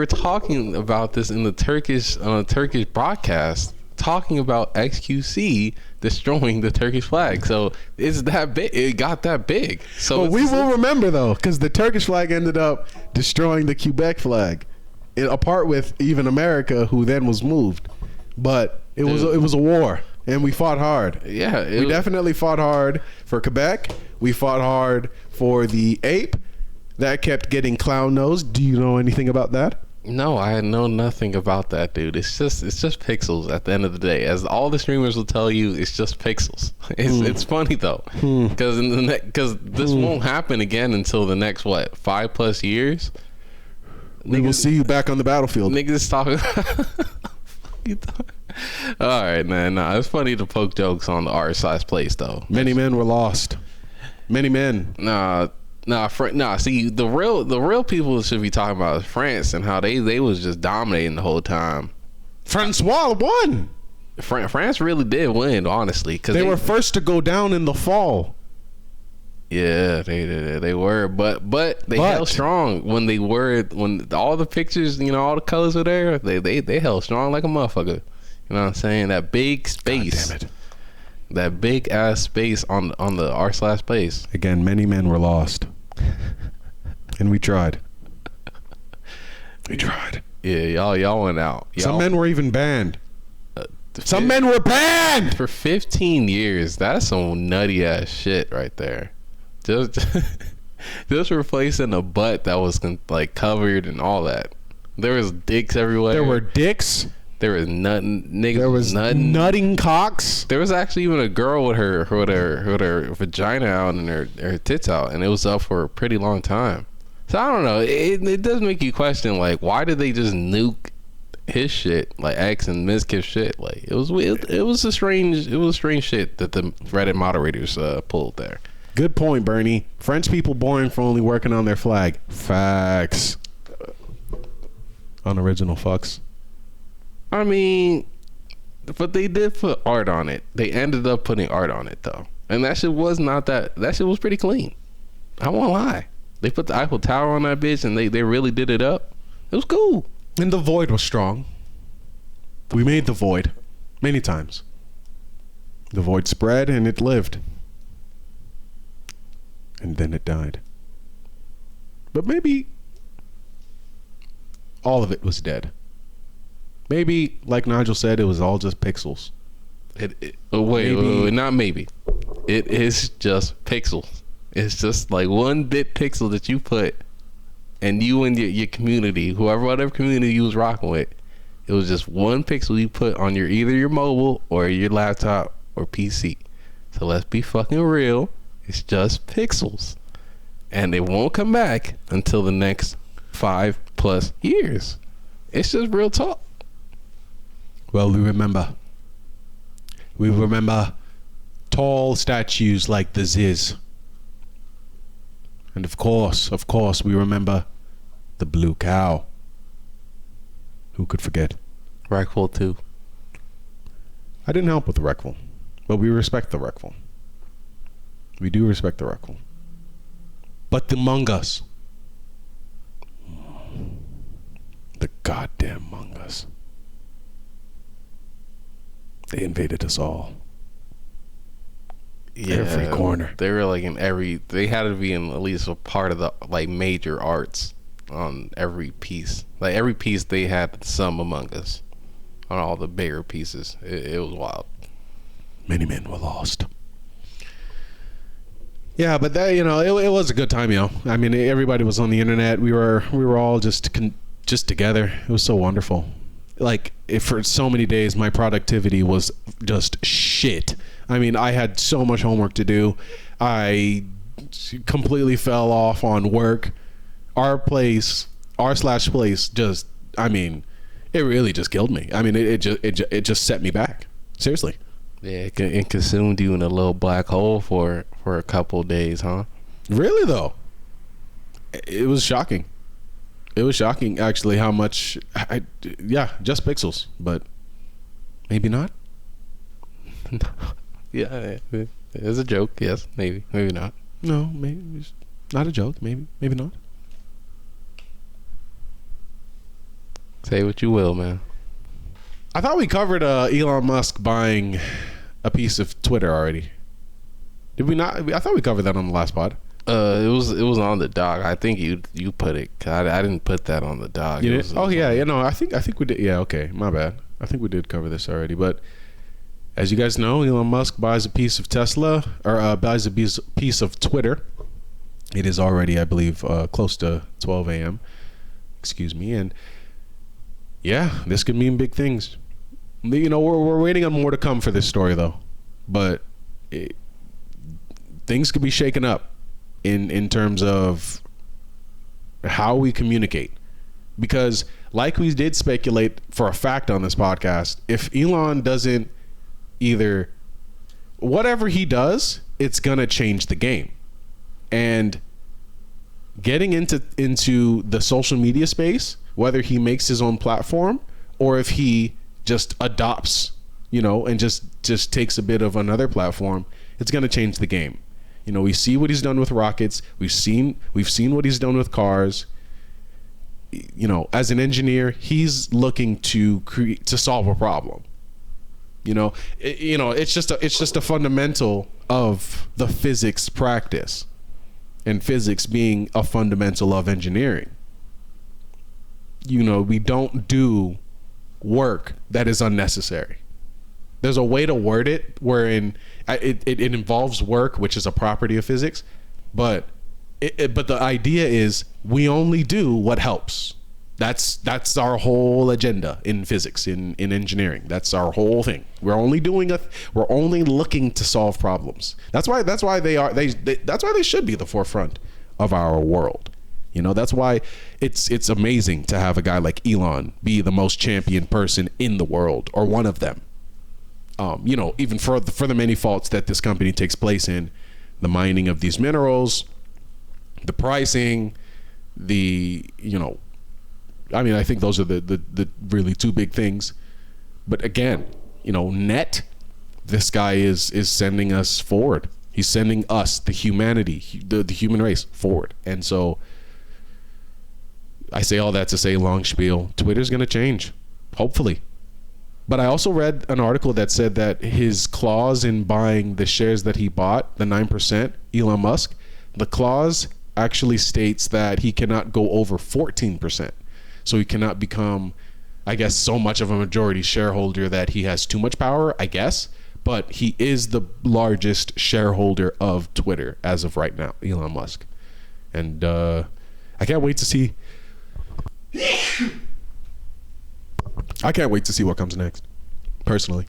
talking about this in the Turkish broadcast, talking about XQC destroying the Turkish flag. So it's that big. It got that big. So we will remember though, because the Turkish flag ended up destroying the Quebec flag, apart with even America, who then was moved. But it was a war, and we fought hard. Yeah, we definitely fought hard for Quebec. We fought hard for the ape that kept getting clown nose. Do you know anything about that? No, I know nothing about that, dude. It's just pixels at the end of the day. As all the streamers will tell you, it's just pixels. It's funny though, because this won't happen again until the next 5+ years. We will see you back on the battlefield. Niggas talking. All right, man. Nah, it's funny to poke jokes on the R/place though. Many men were lost. Many men. Nah. See, the real people should be talking about is France and how they was just dominating the whole time. Francois won. France really did win, honestly, because they were first to go down in the fall. Yeah, they were, but they held strong when all the pictures, all the colors were there. They held strong like a motherfucker. You know what I'm saying? That big space. God damn it. That big ass space on the R/place. Again, many men were lost. And we tried. We tried. Yeah, y'all went out. Some men were even banned. Some men were banned for 15 years. That's some nutty ass shit right there. Just replacing a butt that was like covered and all that. There was dicks everywhere. There were dicks. There was nutting niggas. There was nutting cocks. There was actually even a girl with her vagina out and her tits out, and it was up for a pretty long time. So I don't know. It does make you question, like, why did they just nuke his shit, like X and Mizkif's shit? Like, it was a strange shit that the Reddit moderators pulled there. Good point, Bernie. French people boring for only working on their flag. Facts. Unoriginal fucks. I mean, but they did put art on it. They ended up putting art on it though, and that shit was not that shit was pretty clean. I won't lie. They put the Eiffel Tower on that bitch, and they really did it up. It was cool. And the void was strong. We made the void many times. The void spread and it lived. And then it died. But maybe all of it was dead. Maybe, like Nigel said, it was all just pixels. Wait, not maybe. It is just pixels. It's just like one bit pixel that you put, and you and your community, whatever community you was rocking with, it was just one pixel you put on either your mobile or your laptop or PC. So let's be fucking real. It's just pixels, and they won't come back until the next 5+ years. It's just real talk. Well, we remember tall statues like the Ziz. And of course, we remember the blue cow. Who could forget? Reckful too. I didn't help with the Reckful, but we respect the Reckful. We do respect the Reckful. But the Mungus. The goddamn Mungus. They invaded us all. Yeah, every corner. They were like they had to be in at least a part of the like major arts on every piece. Like every piece they had some Among Us on all the bigger pieces. It was wild. Many men were lost. Yeah, but that, it was a good time, I mean, everybody was on the internet. We were all just together. It was so wonderful. Like, for so many days, my productivity was just shit. I mean, I had so much homework to do. I completely fell off on work. r/place just, I mean, it really just killed me. I mean, it just set me back. Seriously. Yeah, it consumed you in a little black hole for a couple days, huh? Really though, it was shocking. It was shocking actually how much. Just pixels, but maybe not. Yeah, it's a joke. Yes, maybe not. No, maybe it's not a joke. Maybe not. Say what you will, man. I thought we covered Elon Musk buying a piece of Twitter already. Did we not? I thought we covered that on the last pod. It was on the doc. I think you put it. I didn't put that on the doc. You did? I think we did. Yeah, okay, my bad. I think we did cover this already. But as you guys know, Elon Musk buys a piece of Tesla, or buys a piece of Twitter. It is already, I believe, close to 12 a.m. Excuse me, and yeah, this could mean big things. You know, we're waiting on more to come for this story, though. But things could be shaken up in terms of how we communicate. Because like we did speculate for a fact on this podcast, if Elon doesn't either, whatever he does, it's going to change the game. And getting into the social media space, whether he makes his own platform or if he just adopts, you know, and just takes a bit of another platform, it's going to change the game. You know, we see what he's done with rockets. We've seen what he's done with cars. You know, as an engineer, he's looking to solve a problem. It's just a fundamental of the physics practice, and physics being a fundamental of engineering. You know, we don't do work that is unnecessary. There's a way to word it wherein it involves work, which is a property of physics, but the idea is we only do what helps. That's our whole agenda in physics, in engineering. That's our whole thing. We're only looking to solve problems. That's why they should be the forefront of our world. You know, that's why it's amazing to have a guy like Elon be the most championed person in the world, or one of them. You know, even for the many faults that this company takes place in, the mining of these minerals, the pricing, I think those are the really two big things. But again, you know, this guy is sending us forward. He's sending us, the humanity, the human race, forward. And so I say all that to say, long spiel, Twitter's going to change, hopefully. But I also read an article that said that his clause in buying the shares that he bought, the 9%, Elon Musk, the clause actually states that he cannot go over 14%. So he cannot become, I guess, so much of a majority shareholder that he has too much power, I guess. But he is the largest shareholder of Twitter as of right now, Elon Musk. And I can't wait to see. I can't wait to see what comes next, personally.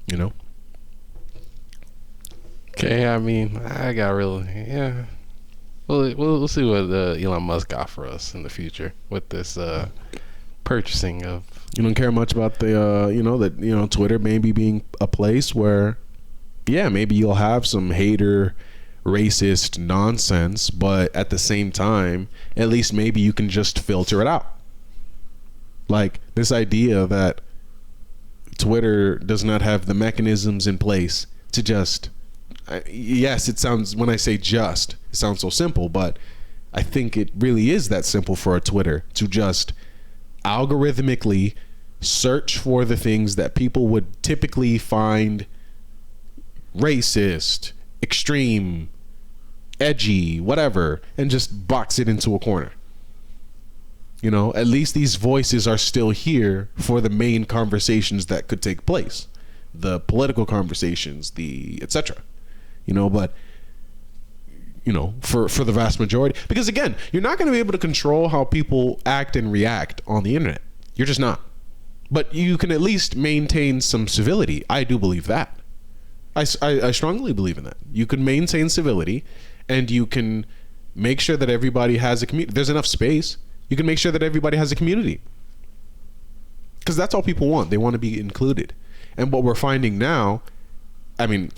You know? Okay, I mean, I got really, yeah. We'll see what Elon Musk got for us in the future with this purchasing of. You don't care much about the, Twitter maybe being a place where, yeah, maybe you'll have some hater, racist nonsense, but at the same time, at least maybe you can just filter it out. Like this idea that Twitter does not have the mechanisms in place to just, yes, it sounds, when I say just, it sounds so simple, but I think it really is that simple for a Twitter to just algorithmically search for the things that people would typically find racist, extreme, edgy, whatever, and just box it into a corner. You know, at least these voices are still here for the main conversations that could take place, the political conversations, the etc. You know, but you know, for the vast majority, because again, you're not going to be able to control how people act and react on the internet. You're just not. But you can at least maintain some civility. I do believe that. I strongly believe in that. You can maintain civility and you can make sure that everybody has a community. There's enough space. You can make sure that everybody has a community. Because that's all people want. They want to be included. And what we're finding now, I mean,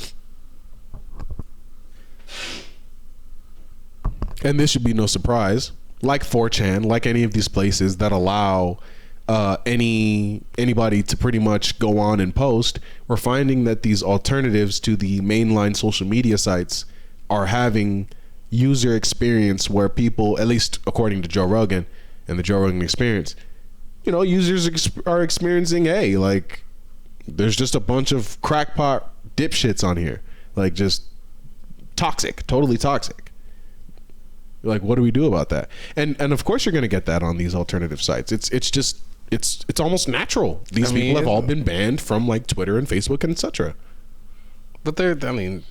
and this should be no surprise, like 4chan, like any of these places that allow anybody to pretty much go on and post, we're finding that these alternatives to the mainline social media sites are having user experience where people, at least according to Joe Rogan and the Joe Rogan Experience, you know, users are experiencing, hey, like, there's just a bunch of crackpot dipshits on here, like, just toxic, totally toxic. Like, what do we do about that? And of course you're going to get that on these alternative sites. It's almost natural. These people have all been banned from like Twitter and Facebook and etc. But I mean,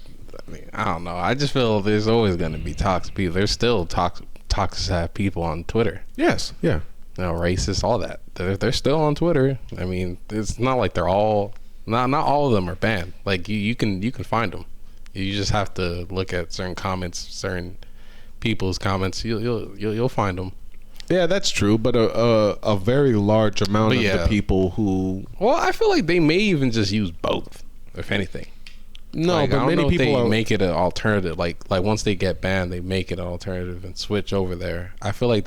I don't know. I just feel there's always going to be toxic people. There's still toxic people on Twitter. Yes. Yeah. You know, racist, all that. They're still on Twitter. I mean, it's not like they're all not all of them are banned. Like you can find them. You just have to look at certain comments, certain people's comments. You'll find them. Yeah, that's true. But a very large amount of the people who, well, I feel like they may even just use both, if anything. No, like, but many people make it an alternative. Like once they get banned, they make it an alternative and switch over there. I feel like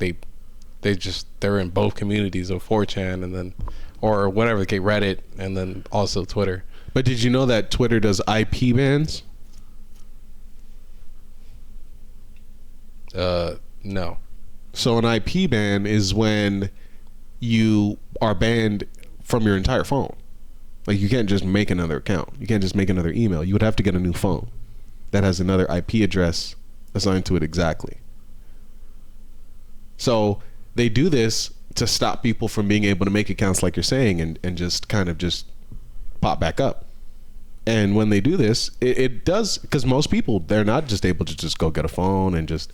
they're in both communities of 4chan and then, or whatever, okay, Reddit and then also Twitter. But did you know that Twitter does IP bans? No. So an IP ban is when you are banned from your entire phone. Like, you can't just make another account. You can't just make another email. You would have to get a new phone that has another IP address assigned to it exactly. So they do this to stop people from being able to make accounts like you're saying and just kind of just pop back up. And when they do this, it does, because most people, they're not just able to just go get a phone and just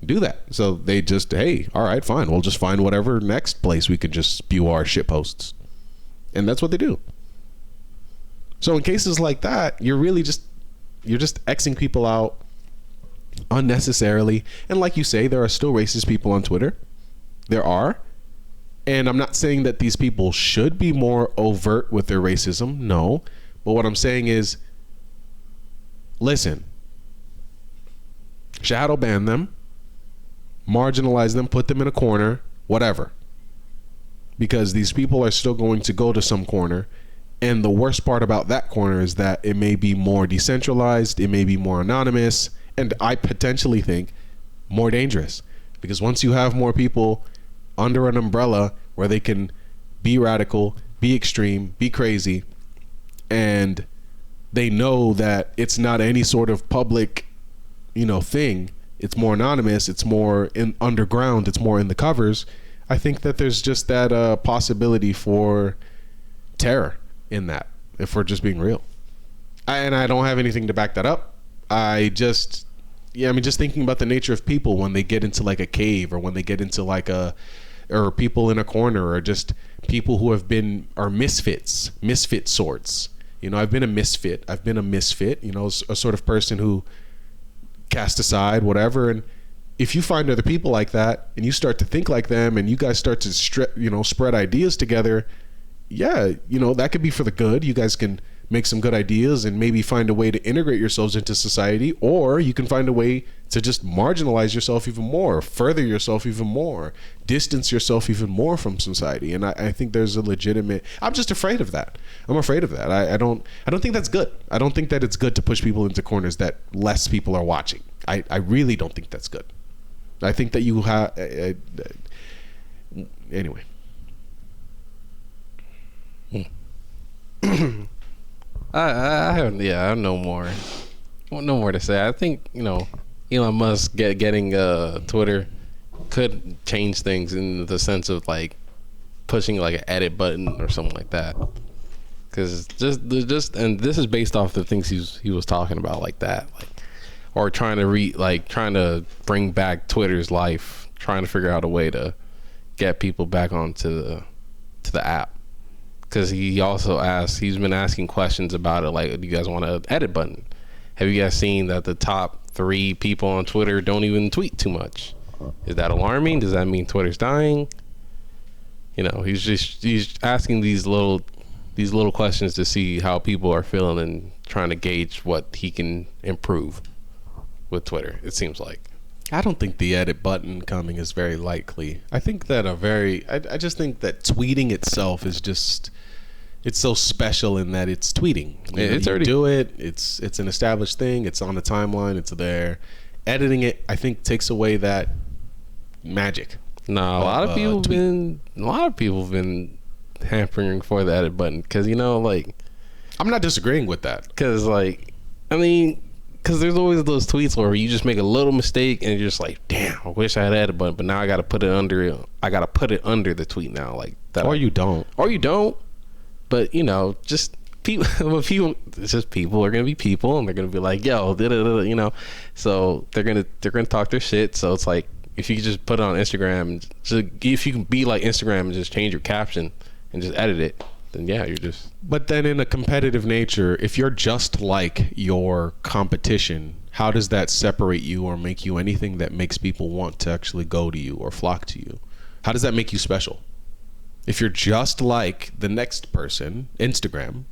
do that. So they just, hey, all right, fine, we'll just find whatever next place we can just spew our shit posts. And that's what they do. So in cases like that, you're just Xing people out unnecessarily. And like you say, there are still racist people on Twitter. There are. And I'm not saying that these people should be more overt with their racism. No. But what I'm saying is, listen, shadow ban them, marginalize them, put them in a corner, whatever. Because these people are still going to go to some corner. And the worst part about that corner is that it may be more decentralized, it may be more anonymous, and I potentially think more dangerous. Because once you have more people under an umbrella where they can be radical, be extreme, be crazy, and they know that it's not any sort of public, thing, it's more anonymous, it's more in underground, it's more in the covers, I think that there's just that possibility for terror in that, if we're just being real. And I don't have anything to back that up. Just thinking about the nature of people when they get into like a cave, or when they get into like or people in a corner, or just people who are misfit sorts. I've been a misfit, a sort of person who cast aside whatever. And if you find other people like that and you start to think like them and you guys start to spread ideas together, that could be for the good. You guys can make some good ideas and maybe find a way to integrate yourselves into society, or you can find a way to just marginalize yourself even more, further yourself even more, distance yourself even more from society. And I think there's a legitimate, I'm just afraid of that. I'm afraid of that. I don't think that's good. I don't think that it's good to push people into corners that less people are watching. I really don't think that's good. I think that you have anyway. I have no more to say. I think Elon Musk getting Twitter could change things in the sense of like pushing like an edit button or something like that. Because just and this is based off the things he was talking about, like that, like, or trying to bring back Twitter's life, trying to figure out a way to get people back onto the app. Because he also he's been asking questions about it, like, do you guys want an edit button? Have you guys seen that the top 3 people on Twitter don't even tweet too much? Is that alarming? Does that mean Twitter's dying? You know, he's asking these little questions to see how people are feeling and trying to gauge what he can improve with Twitter, it seems like. I don't think the edit button coming is very likely. I think that I just think that tweeting itself is just, it's so special in that it's tweeting. It's already do it. It's an established thing. It's on the timeline. It's there. Editing it, I think, takes away that magic. No, a lot of people have been hampering for the edit button because, you know, like, I'm not disagreeing with that. Because, like, I mean, because there's always those tweets where you just make a little mistake and you're just like, damn, I wish I had edit button, but now I got to put it under. I got to put it under the tweet now, like that. Or you don't. But, you know, just people. It's just people are gonna be people, and they're gonna be like, yo, you know. So they're gonna talk their shit. So it's like, if you could just put it on Instagram, if you can be like Instagram and just change your caption and just edit it, then yeah, you're just. But then in a competitive nature, if you're just like your competition, how does that separate you or make you anything that makes people want to actually go to you or flock to you? How does that make you special? If you're just like the next person, Instagram,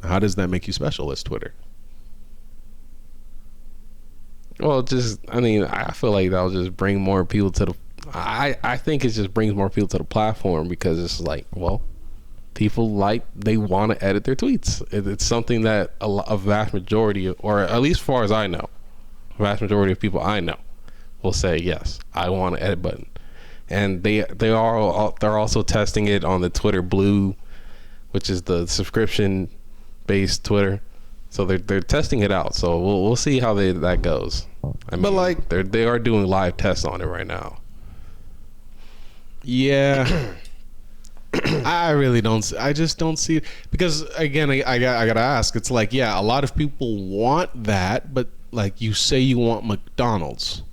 how does that make you special as Twitter? Well, I feel like that'll just bring more people to the. I think it just brings more people to the platform because it's like, well, people they want to edit their tweets. It's something that a vast majority, or at least as far as I know, a vast majority of people I know will say, yes, I want an edit button. And they're also testing it on the Twitter Blue, which is the subscription based Twitter. So they're testing it out. So we'll see how that goes. I mean, but like they are doing live tests on it right now. Yeah. I really don't. I just don't see it because again, I gotta ask. It's like, yeah, a lot of people want that, but like you say you want McDonald's,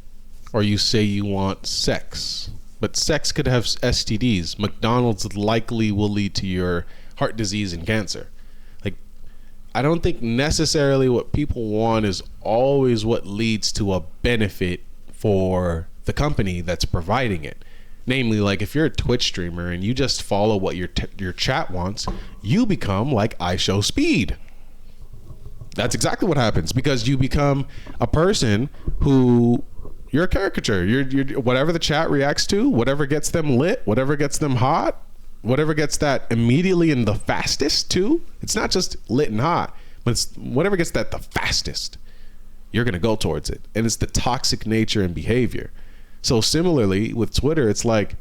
or you say you want sex. But sex could have STDs. McDonald's likely will lead to your heart disease and cancer. Like, I don't think necessarily what people want is always what leads to a benefit for the company that's providing it. Namely, like if you're a Twitch streamer and you just follow what your chat wants, you become like IShowSpeed. That's exactly what happens because you become a person who... You're a caricature. You're whatever the chat reacts to, whatever gets them lit, whatever gets them hot, whatever gets that immediately and the fastest too. It's not just lit and hot, but it's whatever gets that the fastest. You're gonna go towards it, and it's the toxic nature and behavior. So similarly with Twitter, it's like,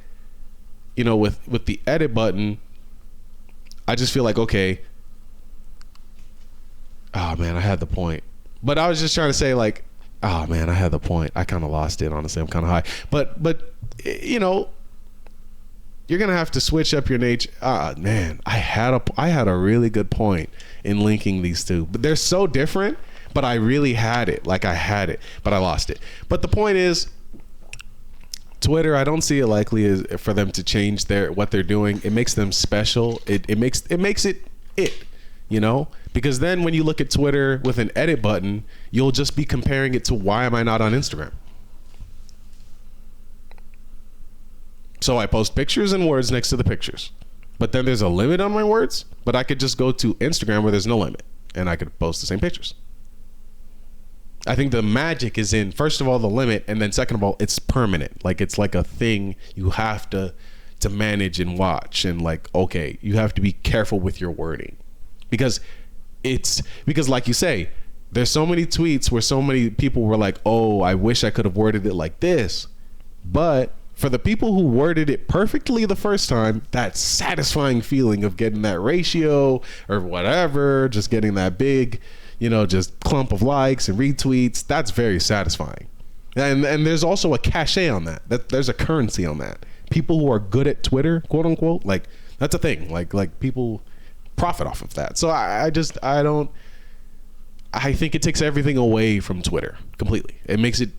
you know, with the edit button, I just feel like, okay, oh man, I had the point, but I was just trying to say like. Oh man, I had the point. I kind of lost it. Honestly, I'm kind of high. But you know, you're gonna have to switch up your nature. Man, I had a really good point in linking these two, but they're so different. But I really had it. Like I had it, but I lost it. But the point is, Twitter. I don't see it likely as for them to change what they're doing. It makes them special. It makes it. You know, because then when you look at Twitter with an edit button, you'll just be comparing it to why am I not on Instagram? So I post pictures and words next to the pictures, but then there's a limit on my words, but I could just go to Instagram where there's no limit and I could post the same pictures. I think the magic is in, first of all, the limit, and then second of all, it's permanent. Like it's like a thing you have to manage and watch, and like, okay, you have to be careful with your wording. Because like you say, there's so many tweets where so many people were like, oh, I wish I could have worded it like this. But for the people who worded it perfectly the first time, that satisfying feeling of getting that ratio or whatever, just getting that big, you know, just clump of likes and retweets, that's very satisfying. And there's also a cachet on that. There's a currency on that. People who are good at Twitter, quote unquote, like that's a thing. Like people profit off of that. So I think it takes everything away from Twitter completely. It makes it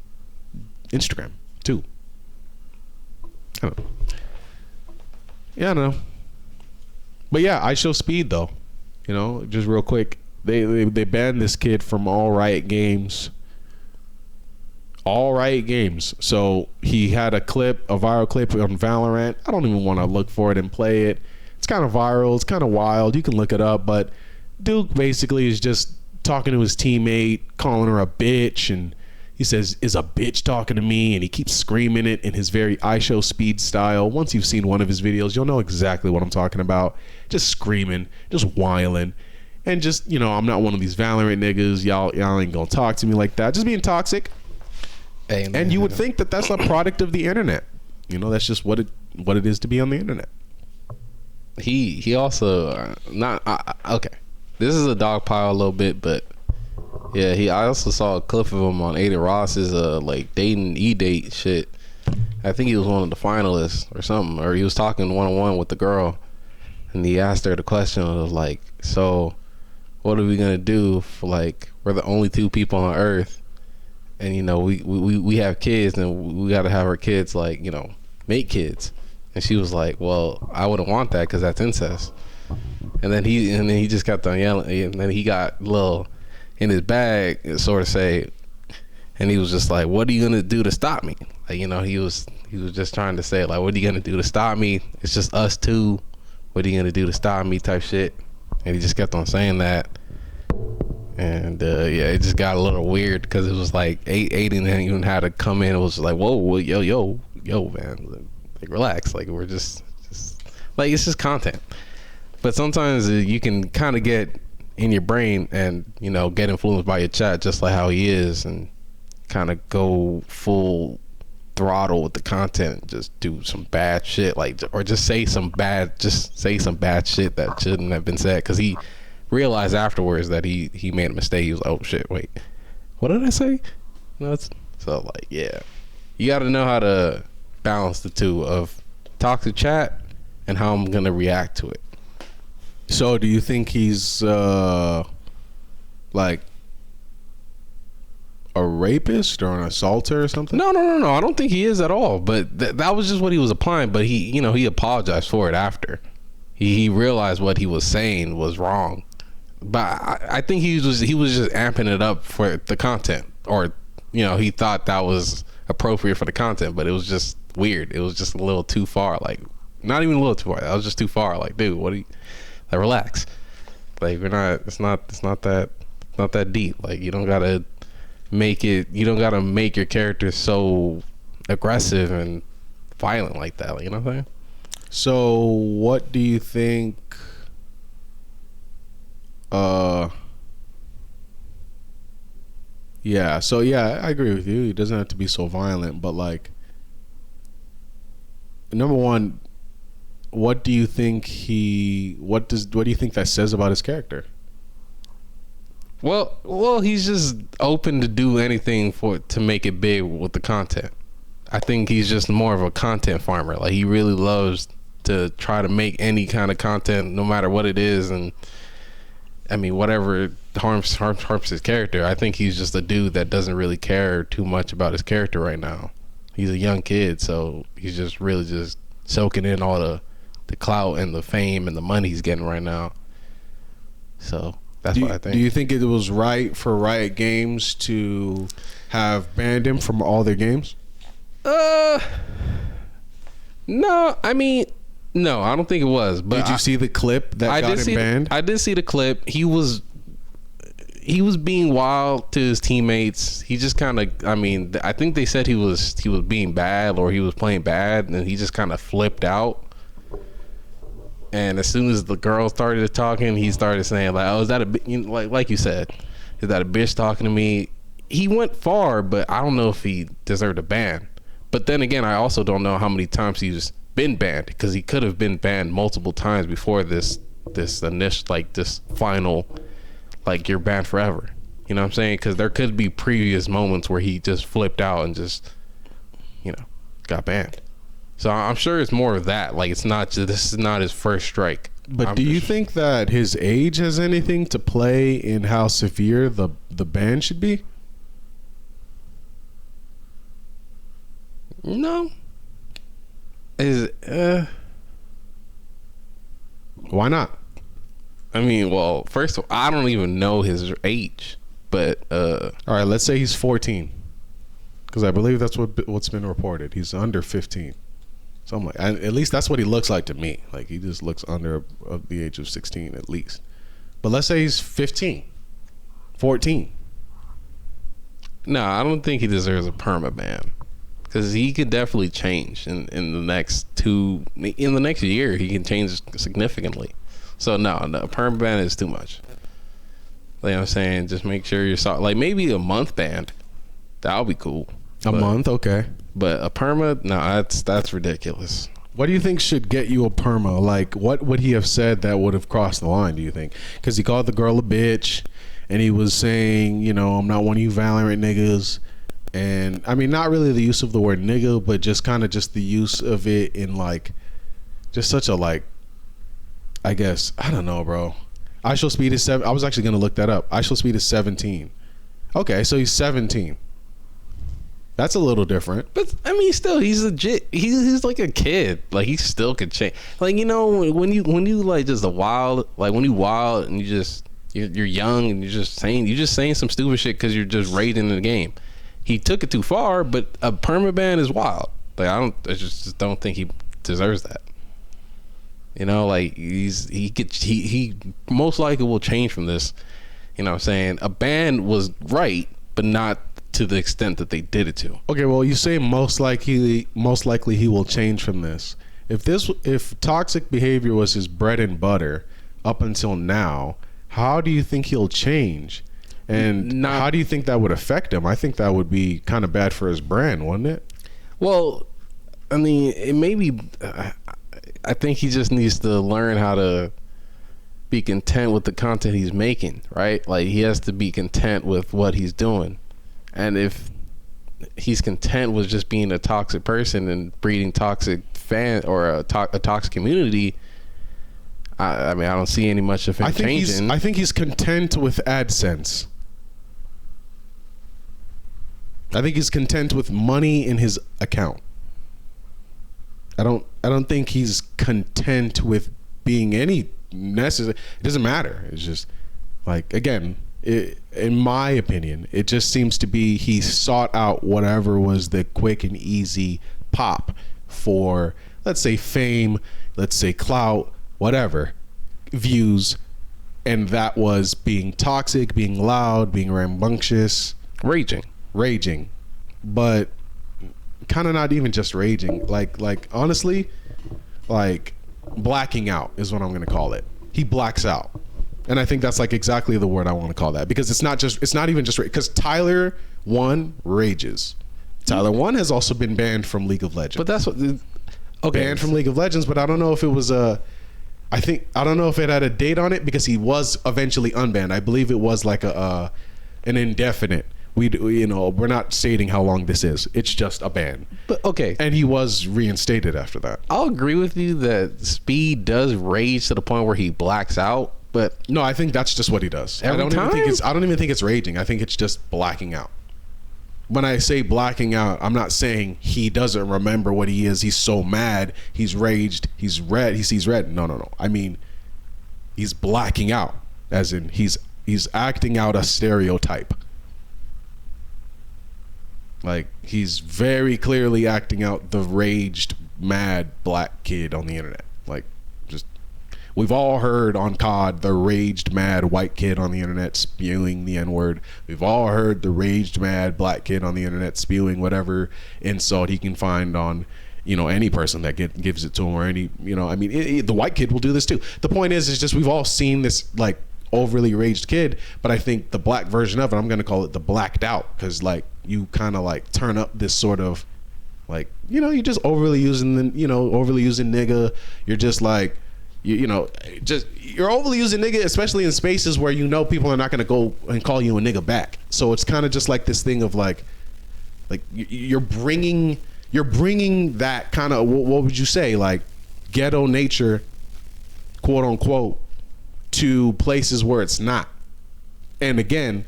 Instagram too. I don't know. Yeah, I don't know. But yeah, IShowSpeed though, you know, just real quick. They banned this kid from all Riot Games. All Riot Games. So he had a viral clip on Valorant. I don't even want to look for it and play it. It's kind of viral. It's kind of wild. You can look it up. But Duke basically is just talking to his teammate, calling her a bitch, and he says, "Is a bitch talking to me?" And he keeps screaming it in his very IShowSpeed style. Once you've seen one of his videos, you'll know exactly what I'm talking about. Just screaming, just whiling, and just, I'm not one of these Valorant niggas. Y'all ain't gonna talk to me like that. Just being toxic. Hey, man, and you would think that that's a product of the internet. That's just what it is to be on the internet. He also okay. This is a dog pile a little bit, but yeah, I also saw a clip of him on Ada Ross's like dating E-date shit. I think he was one of the finalists or something, or he was talking one-on-one with the girl, and he asked her the question of like, so what are we gonna do for, like, we're the only two people on Earth, and we have kids, and we gotta have our kids, like, make kids. And she was like, well, I wouldn't want that because that's incest. And then he just kept on yelling, and then he got a little in his bag, sort of say, and he was just like, what are you gonna do to stop me? Like, he was just trying to say, like, what are you gonna do to stop me? It's just us two. What are you gonna do to stop me, type shit. And he just kept on saying that. And yeah, it just got a little weird because it was like Aiden didn't even had to come in. It was like, whoa, yo, man, like, relax. Like, we're just like, it's just content. But sometimes you can kind of get in your brain and, get influenced by your chat, just like how he is, and kind of go full throttle with the content, just do some bad shit, like, or just say some bad shit that shouldn't have been said, because he realized afterwards that he made a mistake. He was like, oh shit, wait, what did I say? So like, yeah, you got to know how to balance the two of toxic chat and how I'm gonna react to it. So do you think he's like a rapist or an assaulter or something? No, I don't think he is at all, but that was just what he was applying. But he apologized for it after he realized what he was saying was wrong. But I think he was just amping it up for the content, or he thought that was appropriate for the content, but it was just weird. It was just a little too far. Like, not even a little too far. That was just too far. Like, dude, what are you? Like, relax. Like, we're not. It's not that deep. Like, you don't gotta make your character so aggressive and violent like that. Like, you know what I'm saying? So, what do you think? Yeah. So yeah, I agree with you. He doesn't have to be so violent, but like, number one, what do you think what do you think that says about his character? Well, he's just open to do anything to make it big with the content. I think he's just more of a content farmer. Like, he really loves to try to make any kind of content, no matter what it is, and I mean, whatever harms his character. I think he's just a dude that doesn't really care too much about his character right now. He's a young kid, so he's just really just soaking in all the clout and the fame and the money he's getting right now. So that's what I think. Do you think it was right for Riot Games to have banned him from all their games? No, I mean, no, I don't think it was. But did you see the clip that got him banned? I did see the clip. He was being wild to his teammates. He just kind of, I mean, I think they said he was being bad, or he was playing bad, and he just kind of flipped out. And as soon as the girl started talking, he started saying, like, oh, is that like you said, is that a bitch talking to me? He went far, but I don't know if he deserved a ban. But then again, I also don't know how many times he's been banned, because he could have been banned multiple times before this initial, like, this final, like, you're banned forever. You know what I'm saying? Because there could be previous moments where he just flipped out and just, got banned. So I'm sure it's more of that. Like, it's not just, this is not his first strike. But do you think that his age has anything to play in how severe the ban should be? No. Why not? I mean, well, first of all, I don't even know his age, but All right, let's say he's 14, because I believe that's what's been reported. He's under 15. So I'm like, at least that's what he looks like to me. Like, he just looks under the age of 16 at least. But let's say he's 15, 14. no, I don't think he deserves a permaban, because he could definitely change in the next year. He can change significantly. So no, a permaban is too much. Like I'm saying, just make sure you're like maybe a month ban. That'll be cool. A month, okay. But a perma, no, that's ridiculous. What do you think should get you a perma? Like, what would he have said that would have crossed the line, do you think? Because he called the girl a bitch, and he was saying, you know, I'm not one of you Valorant niggas. And, I mean, not really the use of the word nigga, but just kind of just the use of it in, like, just such a, like, I guess, I don't know, bro. IShowSpeed is 7. I was actually going to look that up. IShowSpeed is 17. Okay, so he's 17. That's a little different. But I mean, still, he's legit. He's like a kid. Like, he still could change. Like, you know, when you like just a wild, like when you wild and you're young and you're just saying some stupid shit because you're just raging in the game. He took it too far, but a permaban is wild. Like, I just don't think he deserves that. You know, like he most likely will change from this. You know what I'm saying? A ban was right, but not to the extent that they did it to. Okay, well, you say most likely he will change from this. If toxic behavior was his bread and butter up until now, how do you think he'll change? And how do you think that would affect him? I think that would be kind of bad for his brand, wouldn't it? Well, I mean, it may be. I think he just needs to learn how to be content with the content he's making, right? Like, he has to be content with what he's doing. And if he's content with just being a toxic person and breeding toxic fan or a toxic community, I mean, I don't see any much of him changing. I think he's content with AdSense. I think he's content with money in his account. I don't think he's content with being any necessary. It doesn't matter. It's just like, again, in my opinion, it just seems to be he sought out whatever was the quick and easy pop for, let's say, fame, let's say clout, whatever, views, and that was being toxic, being loud, being rambunctious, raging, but kind of not even just raging, like honestly, like blacking out is what I'm gonna call it. He blacks out. And I think that's like exactly the word I want to call that, because it's not even just because Tyler 1 rages. Tyler 1 has also been banned from League of Legends. But that's what banned from League of Legends, but I don't know if it was I don't know if it had a date on it, because he was eventually unbanned. I believe it was like an indefinite. We're not stating how long this is. It's just a ban. But okay. And he was reinstated after that. I'll agree with you that Speed does rage to the point where he blacks out. But no, I think that's just what he does. I don't even think it's raging. I think it's just blacking out. When I say blacking out, I'm not saying he doesn't remember what he is. He's so mad. He's raged. He's red. He sees red. No. I mean, he's blacking out, as in he's acting out a stereotype. Like, he's very clearly acting out the raged, mad black kid on the internet. Like, just, we've all heard on COD the raged, mad white kid on the internet spewing the N-word. We've all heard the raged, mad black kid on the internet spewing whatever insult he can find on, any person that gives it to him, or any, I mean, the white kid will do this too. The point is just we've all seen this, like, overly raged kid, but I think the black version of it, I'm going to call it the blacked out, because, like, you kind of, like, turn up this sort of, like, you're just overly using nigga. You're just like, you're overly using nigga, especially in spaces where people are not going to go and call you a nigga back. So it's kind of just like this thing of like you're bringing that kind of, what would you say, like, ghetto nature, quote unquote, to places where it's not. And again,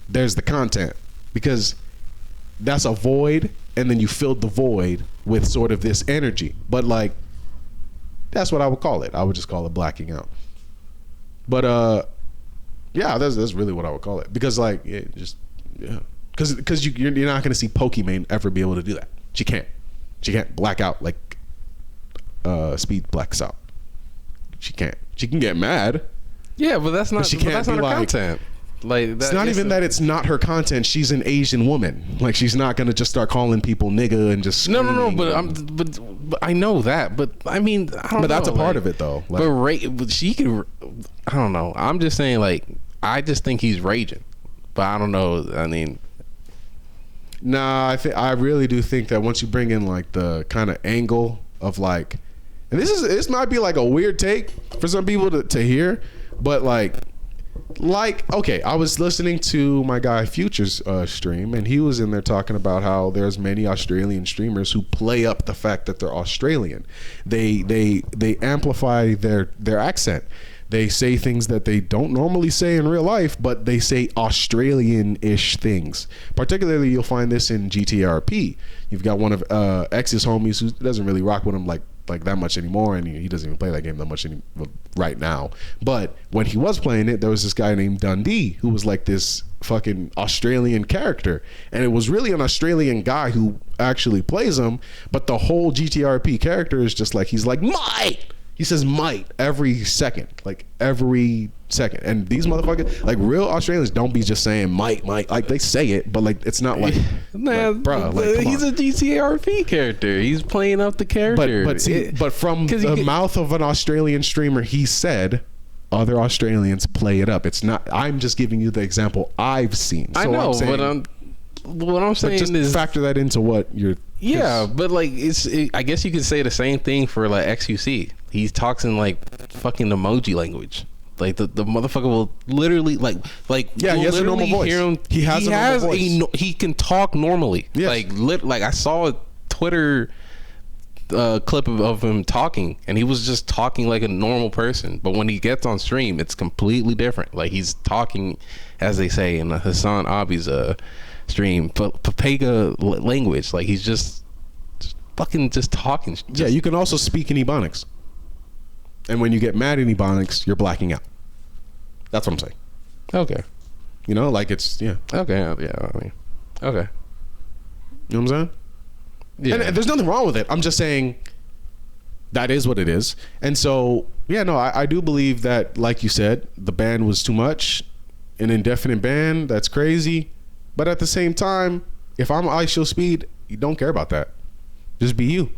there's the content, because that's a void, and then you filled the void with sort of this energy. But, like, that's what I would call it. I would just call it blacking out. But yeah, that's really what I would call it, because like because you're not gonna see Pokimane ever be able to do that. She can't black out like Speed blacks out. She can't. She can get mad. Yeah, but that's not. But that's not her content. Like that, it's not even that it's not her content. She's an Asian woman. Like, she's not gonna just start calling people nigga and just no. But I know that. But I mean, I don't know. But that's a part of it, though. Like, but she can. I don't know. I'm just saying, like, I just think he's raging. But I don't know. I mean, nah. I really do think that once you bring in like the kind of angle of like, and this might be like a weird take for some people to hear, but like okay, I was listening to my guy Future's stream, and he was in there talking about how there's many Australian streamers who play up the fact that they're Australian. They amplify their accent. They say things that they don't normally say in real life, but they say Australian-ish things. Particularly, you'll find this in GTRP. You've got one of X's homies who doesn't really rock with him like that much anymore, and he doesn't even play that game that much right now. But when he was playing it, there was this guy named Dundee who was like this fucking Australian character, and it was really an Australian guy who actually plays him, but the whole GTRP character is just like, he's like, might! He says might every second. And these motherfuckers, like, real Australians don't be just saying might. Like, they say it, but like, it's not like, bro, like, he's a GTRP character. He's playing up the character. But from the mouth of an Australian streamer, he said other Australians play it up. It's not. I'm just giving you the example I've seen. So I know, but what I'm saying just is factor that into what you're. Yeah, but like I guess you could say the same thing for like XUC. He talks in like fucking emoji language. Like the motherfucker will literally like yeah, he has a normal voice. He has a normal voice. He can talk normally. Yes. Like I saw a Twitter clip of him talking, and he was just talking like a normal person. But when he gets on stream, it's completely different. Like, he's talking, as they say in Hassan Abi's stream, Papega language. Like, he's just fucking talking. Yeah, you can also speak in Ebonics. And when you get mad in Ebonics, you're blacking out. That's what I'm saying. Okay. You know, like, it's, yeah. Okay, yeah, I mean, okay. You know what I'm saying? Yeah. And there's nothing wrong with it. I'm just saying that is what it is. And so, yeah, no, I do believe that, like you said, the ban was too much. An indefinite ban, that's crazy. But at the same time, if I'm IShowSpeed, you don't care about that. Just be you.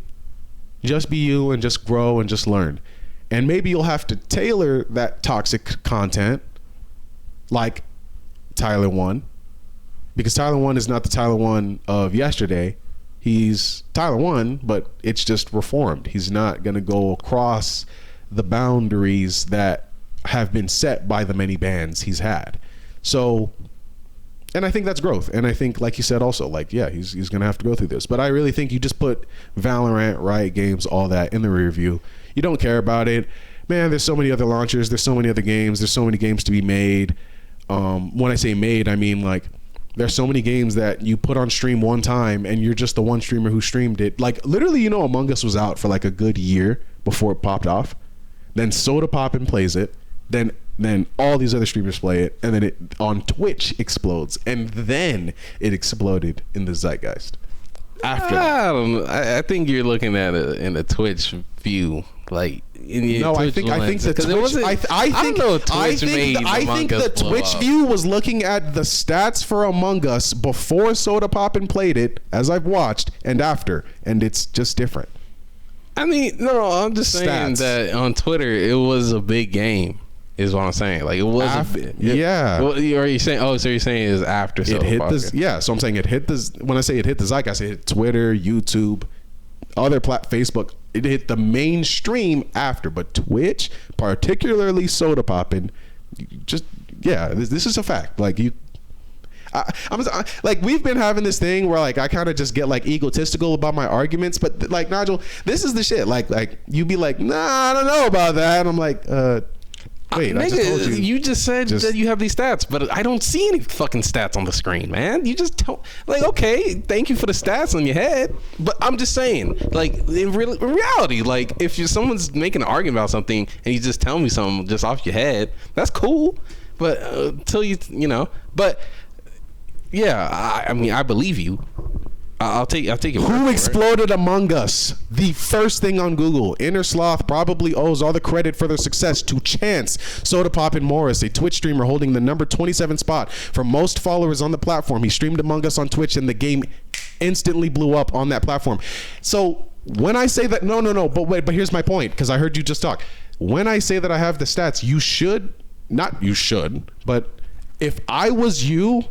Just be you and just grow and just learn. And maybe you'll have to tailor that toxic content like Tyler 1. Because Tyler 1 is not the Tyler 1 of yesterday. He's Tyler 1, but it's just reformed. He's not going to go across the boundaries that have been set by the many bans he's had. So, and I think that's growth. And I think, like you said also, like, yeah, he's going to have to go through this. But I really think you just put Valorant, Riot Games, all that in the rear view. You don't care about it. Man, there's so many other launchers. There's so many other games. There's so many games to be made. When I say made, I mean, like, there's so many games that you put on stream one time and you're just the one streamer who streamed it. Like, literally, you know, Among Us was out for like a good year before it popped off. Then Soda Poppin' plays it. Then all these other streamers play it. And then it on Twitch explodes. And then it exploded in the zeitgeist. After I don't know. I think you're looking at it in a Twitch view. Like, no, I think the Twitch. I think the Twitch view was looking at the stats for Among Us before Soda Poppin' played it, as I've watched, and after, and it's just different. I mean, no, I'm just saying that on Twitter it was a big game. Is what I'm saying. Like, it was yeah. What are you saying? Oh, so you're saying is after it hit this? Yeah. So I'm saying it hit this. When I say it hit the zeitgeist, it hit Twitter, YouTube, other Facebook. It hit the mainstream after, but Twitch, particularly Soda Poppin', just this is a fact. Like I'm like, we've been having this thing where like I kind of just get like egotistical about my arguments, but like, Nigel, this is the shit. Like you be like, nah, I don't know about that, and I'm like, Wait, I just told you. You just said that you have these stats, but I don't see any fucking stats on the screen, man. You just don't. Like, okay, thank you for the stats on your head, but I'm just saying, like, in reality, like, if someone's making an argument about something and you just tell me something just off your head, that's cool. But until but yeah, I mean, I believe you. I'll take it. Who exploded Among Us? The first thing on Google. Inner Sloth probably owes all the credit for their success to Chance Soda Pop and Morris, a Twitch streamer holding the number 27 spot for most followers on the platform. He streamed Among Us on Twitch, and the game instantly blew up on that platform. So when I say that, no, but here's my point, because I heard you just talk. When I say that I have the stats, but if I was you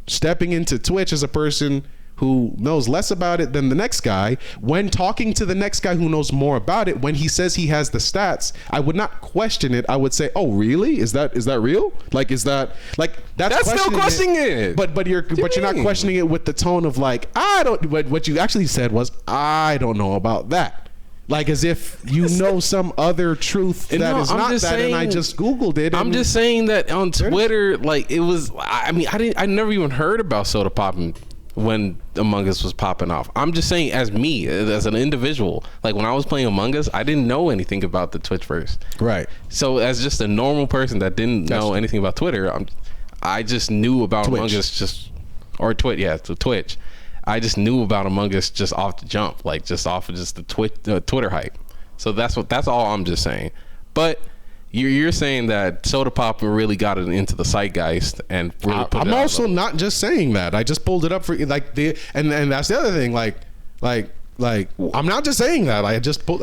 stepping into Twitch as a person who knows less about it than the next guy, when talking to the next guy who knows more about it, when he says he has the stats, I would not question it. I would say, "Oh, really? Is that real? Like, is that like that's still questioning it?" But you're not questioning it with the tone of like, I don't. What you actually said was, I don't know about that. Like, as if you know some other truth that is not that, saying, and I just Googled it. I'm just saying that on Twitter, like, it was. I mean, I never even heard about soda popping when Among Us was popping off. I'm just saying, as me, as an individual, like, when I was playing Among Us, I didn't know anything about the Twitch first. Right. So as just a normal person that didn't know anything about Twitter, I just knew about Twitch. Among Us Twitch. I just knew about Among Us just off the jump, like, just off of just the Twitter hype. So that's all I'm just saying. But you're saying that Soda Pop really got it into the zeitgeist and really put I'm also not just saying that. I just pulled it up for like and that's the other thing. Like I'm not just saying that. I just pulled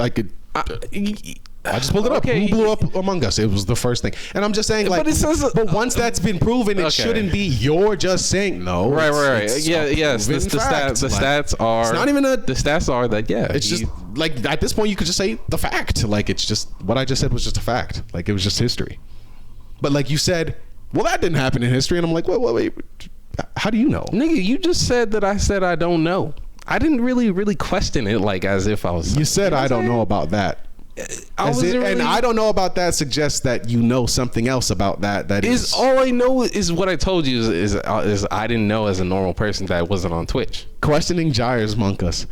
I just pulled it up. Who blew up Among Us? It was the first thing. And I'm just saying, like, but once that's been proven, it shouldn't be you're just saying no. Right. Yes. The stats are. It's not even the stats are that. Yeah. It's just like at this point you could just say the fact. Like, it's just what I just said was just a fact. Like, it was just history. But like you said, well, that didn't happen in history, and I'm like, wait. How do you know, nigga? You just said that I said I don't know. I didn't really question it, like, as if I was. You said I don't know about that. And I don't know about that suggests that you know something else about that. That is all I know is what I told you is I didn't know as a normal person that wasn't on Twitch. Questioning Gires Among Us.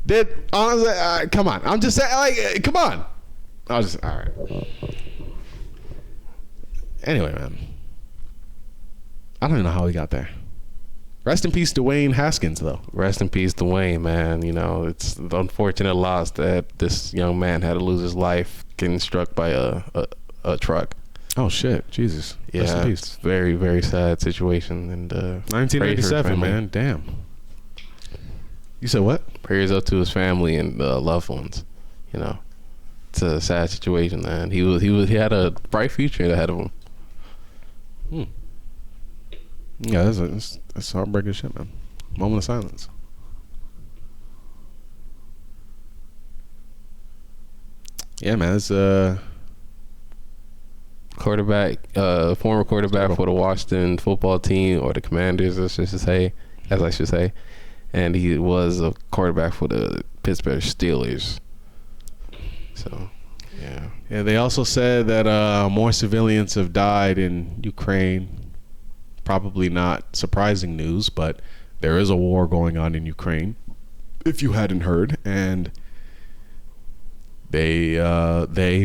Come on. I'm just saying, like, come on. All right. Anyway, man. I don't even know how we got there. Rest in peace, Dwayne Haskins, though. Rest in peace, Dwayne, man. You know, it's the unfortunate loss that this young man had to lose his life getting struck by a truck. Oh, shit. Jesus. Yeah, Rest in peace. It's very, very sad situation. And 1987, man. Damn. You said what? Prayers up to his family and loved ones. You know, it's a sad situation, man. He had a bright future ahead of him. Yeah, that's heartbreaking shit, man. Moment of silence. Yeah, man. It's quarterback, former quarterback for the Washington football team, or the Commanders, as I should say, and he was a quarterback for the Pittsburgh Steelers. So, yeah. They also said that more civilians have died in Ukraine. Probably not surprising news, but there is a war going on in Ukraine, if you hadn't heard, and they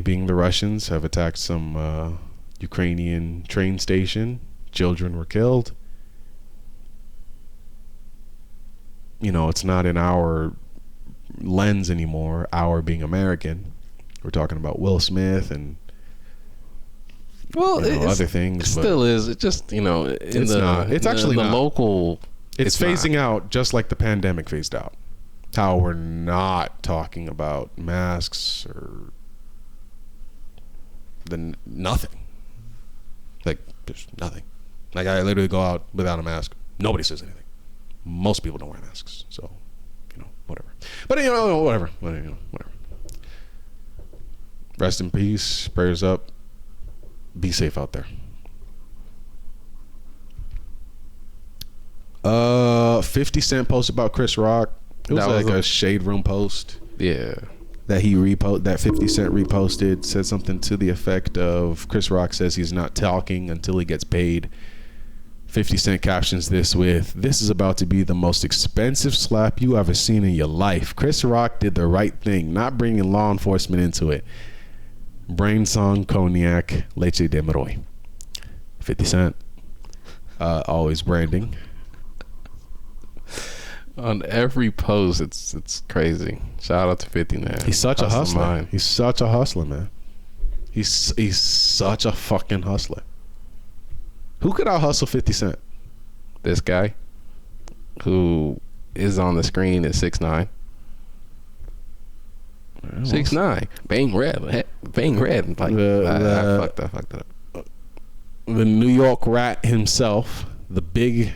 being the Russians, have attacked some Ukrainian train station. Children were killed. You know, it's not in our lens anymore, our being American. We're talking about Will Smith and other things. It still is. It just, it's not. It's actually not. Local. It's phasing out just like the pandemic phased out. How we're not talking about masks or nothing. Like, there's nothing. Like, I literally go out without a mask. Nobody says anything. Most people don't wear masks. So, whatever. But, whatever. Whatever. Rest in peace. Prayers up. Be safe out there. 50 Cent post about Chris Rock. It was like a shade room post. Yeah. that that 50 Cent reposted said something to the effect of Chris Rock says he's not talking until he gets paid. 50 Cent captions this with, "This is about to be the most expensive slap you ever seen in your life. Chris Rock did the right thing, not bringing law enforcement into it. Brain song, cognac, leche de Meroy." 50 Cent, always branding. On every post, it's crazy. Shout out to 50, man. He's such a hustler. He's such a hustler, man. He's such a fucking hustler. Who could out hustle 50 Cent? This guy who is on the screen is 6'9". 6'9". Bang red. Like, I fucked up. The New York rat himself, the big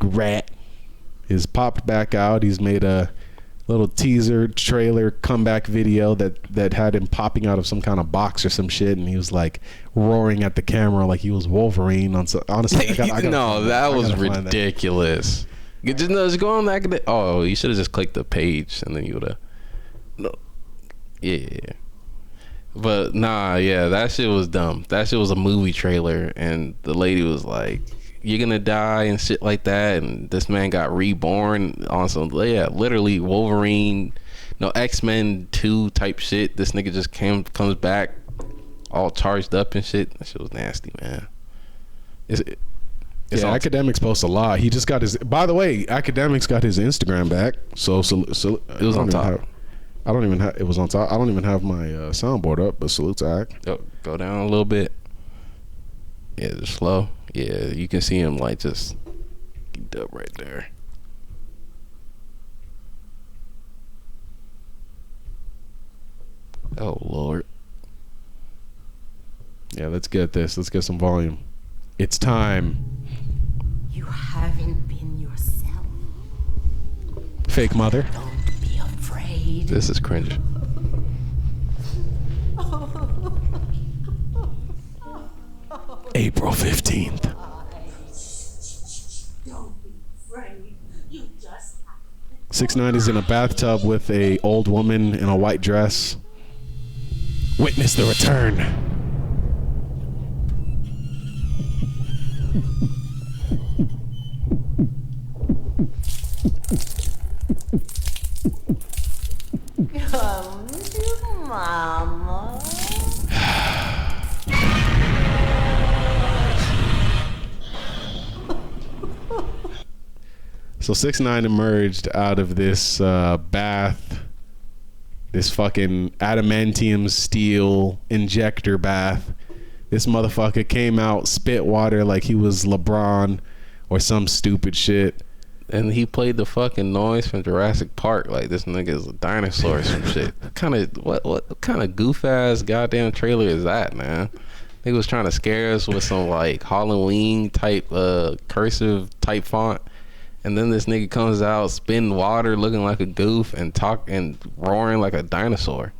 rat, is popped back out. He's made a little teaser trailer comeback video that had him popping out of some kind of box or some shit, and he was like roaring at the camera like he was Wolverine. Honestly, that was ridiculous. Just go on that. Oh, you should have just clicked the page and then you would have. No, yeah. But nah, yeah, that shit was dumb. That shit was a movie trailer, and the lady was like, "You're gonna die" and shit like that, and this man got reborn on some literally Wolverine, X-Men 2 type shit. This nigga just comes back all charged up and shit. That shit was nasty, man. Academics post a lot. He just got his. By the way, Academics got his Instagram back. So it was on top. I don't even have. It was on top. I don't even have my soundboard up. But salute to Ac. Go down a little bit. Yeah, just slow. Yeah, you can see him like just geeked up right there. Oh Lord. Yeah, let's get this. Let's get some volume. It's time. You haven't been yourself. Fake mother. Don't be afraid. This is cringe. April 15th. Don't be afraid. You just have to. 6ix9ine is in a bathtub with a old woman in a white dress. Witness the return. Come to mama. So 6ix9ine emerged out of this bath, this fucking adamantium steel injector bath. This motherfucker came out, spit water like he was LeBron or some stupid shit. And he played the fucking noise from Jurassic Park like this nigga is a dinosaur or some shit. What kind of goof ass goddamn trailer is that, man? Nigga was trying to scare us with some like Halloween type cursive type font. And then this nigga comes out spitting water looking like a goof and roaring like a dinosaur.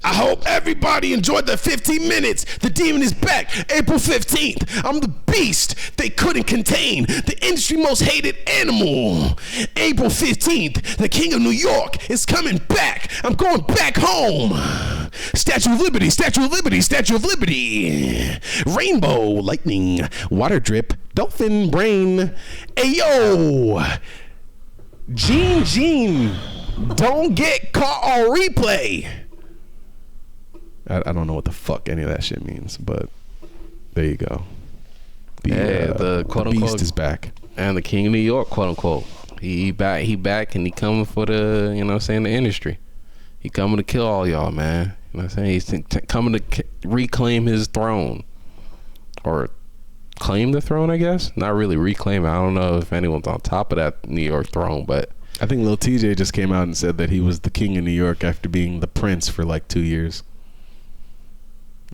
I hope everybody enjoyed the 15 minutes. The demon is back. April 15th. I'm the beast they couldn't contain. The industry most hated animal. April 15th. The king of New York is coming back. I'm going back home. Statue of Liberty. Statue of Liberty. Statue of Liberty. Rainbow. Lightning. Water drip. Dolphin brain. Ayo. Gene. Don't get caught on replay. I don't know what the fuck any of that shit means, but there you go. The quote beast unquote is back, and the king of New York, quote unquote. He back, and he coming for the the industry. He coming to kill all y'all, man. You know what I'm saying? He's coming to reclaim his throne, or claim the throne, I guess. Not really reclaim. I don't know if anyone's on top of that New York throne, but I think Lil TJ just came out and said that he was the king of New York after being the prince for like 2 years.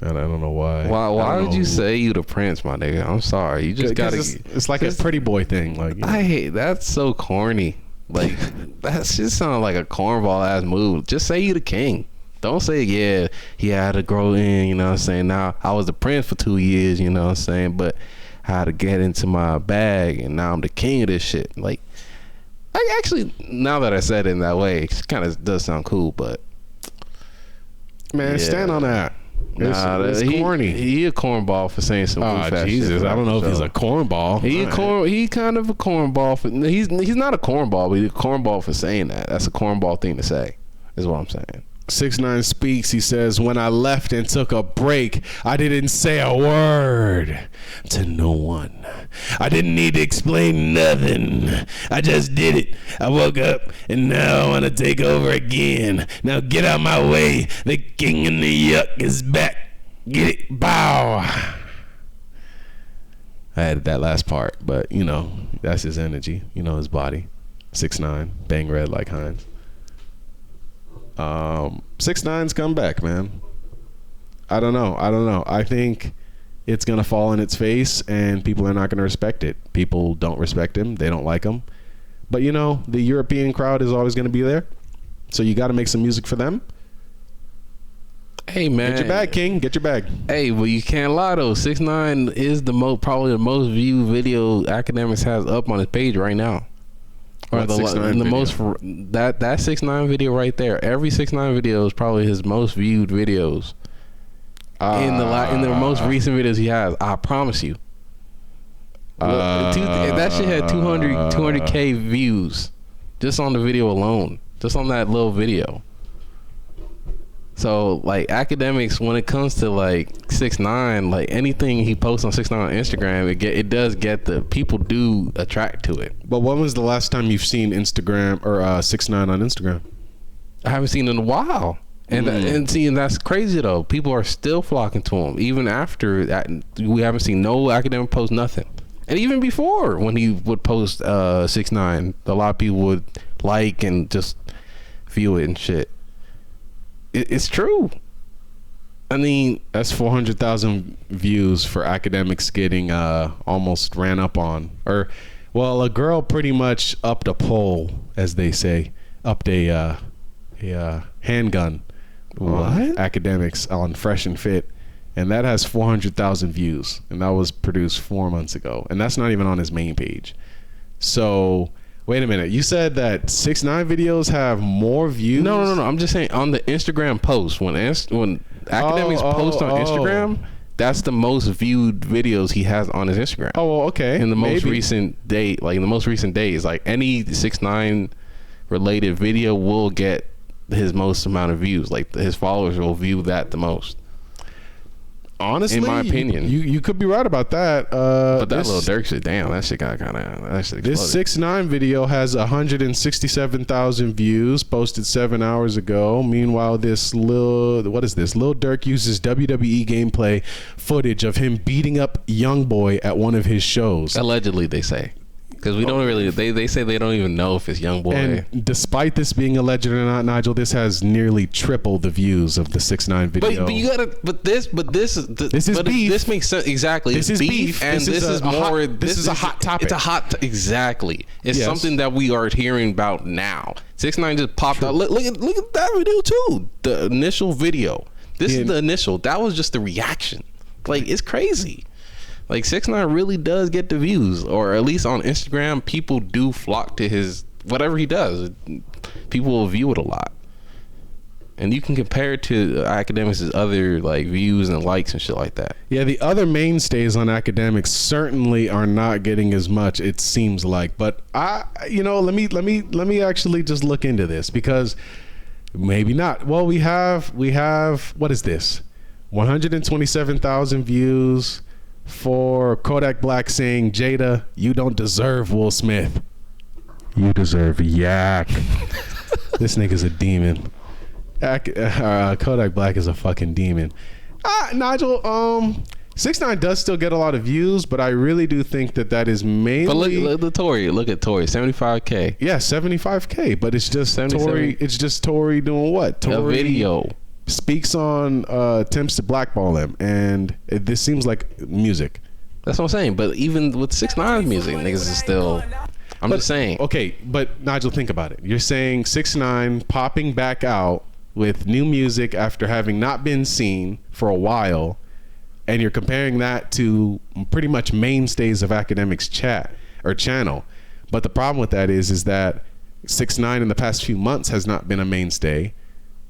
And I don't know why. Why would you say you the prince, my nigga? I'm sorry. You just gotta. It's like a pretty boy thing. Like I hate that's so corny. Like that shit sounds like a cornball ass move. Just say you the king. Don't say he had to grow in. You know what I'm saying? Now I was the prince for 2 years. You know what I'm saying? But I had to get into my bag, and now I'm the king of this shit. Like, I actually, now that I said it in that way, it kind of does sound cool, but Man, stand on that. It's corny. He a cornball for saying some Oh Jesus! I don't know if he's a cornball. He kind of a cornball. He's not a cornball, but he's a cornball for saying that. That's a cornball thing to say. Is what I'm saying. 6ix9ine speaks. He says, "When I left and took a break, I didn't say a word to no one. I didn't need to explain nothing. I just did it. I woke up and now I want to take over again. Now get out my way. The king and the yuck is back. Get it? Bow." I added that last part, but you know, that's his energy. You know, his body. 6ix9ine, bang red like Heinz. 6ix9ine's comeback, man. I don't know. I think it's gonna fall in its face, and people are not gonna respect it. People don't respect him. They don't like him. But you know, the European crowd is always gonna be there, so you got to make some music for them. Hey man, get your bag, King. Get your bag. Hey, well, you can't lie though. 6ix9ine is probably the most viewed video Academics has up on his page right now. Or the 6ix9ine the video? most that 6ix9ine video right there. Every 6ix9ine video is probably his most viewed videos. In the most recent videos he has, I promise you. That shit had 200K views just on the video alone, just on that little video. So like Academics, when it comes to like 6ix9ine, like anything he posts on 6ix9ine on Instagram, it does get the people do attract to it. But when was the last time you've seen Instagram or 6ix9ine on Instagram? I haven't seen it in a while. And seeing that's crazy though. People are still flocking to him even after that. We haven't seen no Academic post, nothing. And even before, when he would post 6ix9ine, a lot of people would like and just view it and shit. It's true. I mean, that's 400,000 views for Academics getting almost ran up on. Or, well, a girl pretty much upped a pole, as they say, upped a handgun. What? Academics on Fresh and Fit, and that has 400,000 views, and that was produced 4 months ago, and that's not even on his main page. So wait a minute, you said that 6ix9ine videos have more views? No. I'm just saying on the Instagram post when Academics post on Instagram, that's the most viewed videos he has on his Instagram. Oh, okay. In the most recent day, like in the most recent days, like any 6ix9ine related video will get his most amount of views. Like his followers will view that the most. Honestly, in my opinion, you could be right about that. But that little Dirk shit, damn, that shit got kind of exploded. This 6ix9ine video has 167,000 views, posted 7 hours ago. Meanwhile, Lil Durk uses WWE gameplay footage of him beating up Youngboy at one of his shows. Allegedly, they say. Because we don't really, they say they don't even know if it's Youngboy. And despite this being alleged or not, Nigel, this has nearly tripled the views of the 6ix9ine video. But you gotta, this is beef. This makes sense. Exactly. This is beef. And this is a hot topic. It's a hot, exactly. It's something that we are hearing about now. 6ix9ine just popped out. Look at that video too. The initial video. This is the initial. That was just the reaction. Like, it's crazy. Like 6ix9ine really does get the views, or at least on Instagram, people do flock to his whatever he does. People will view it a lot, and you can compare it to Academics' other like views and likes and shit like that. Yeah, the other mainstays on Academics certainly are not getting as much, it seems like. But let me actually just look into this, because maybe not. Well, we have what is this? 127,000 views. For Kodak Black saying, "Jada, you don't deserve Will Smith. You deserve Yak." This nigga's a demon. Kodak Black is a fucking demon. Nigel, 6ix9ine does still get a lot of views, but I really do think that is mainly. But look at Tory, 75K. Yeah, 75K. But it's just Tory. It's just Tory doing what? Tory a video. Speaks on attempts to blackball him, and this seems like music. That's what I'm saying. But even with 6ix9ine's music, niggas is still. I'm just saying. Okay, but Nigel, think about it. You're saying 6ix9ine popping back out with new music after having not been seen for a while, and you're comparing that to pretty much mainstays of Academics chat or channel. But the problem with that is that 6ix9ine in the past few months has not been a mainstay.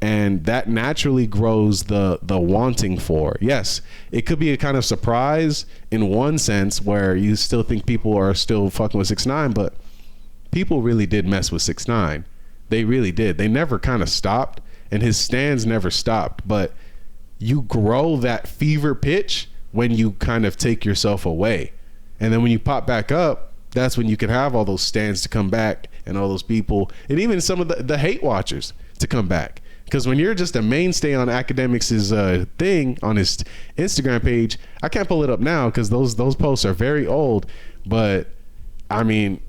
and that naturally grows the wanting for. Yes, it could be a kind of surprise in one sense where you still think people are still fucking with 6ix9ine, but people really did mess with 6ix9ine. They really did. They never kind of stopped, and his stands never stopped. But you grow that fever pitch when you kind of take yourself away, and then when you pop back up, that's when you can have all those stands to come back, and all those people, and even some of the hate watchers to come back. Because when you're just a mainstay on Academics' thing on his Instagram page, I can't pull it up now because those posts are very old. But I mean,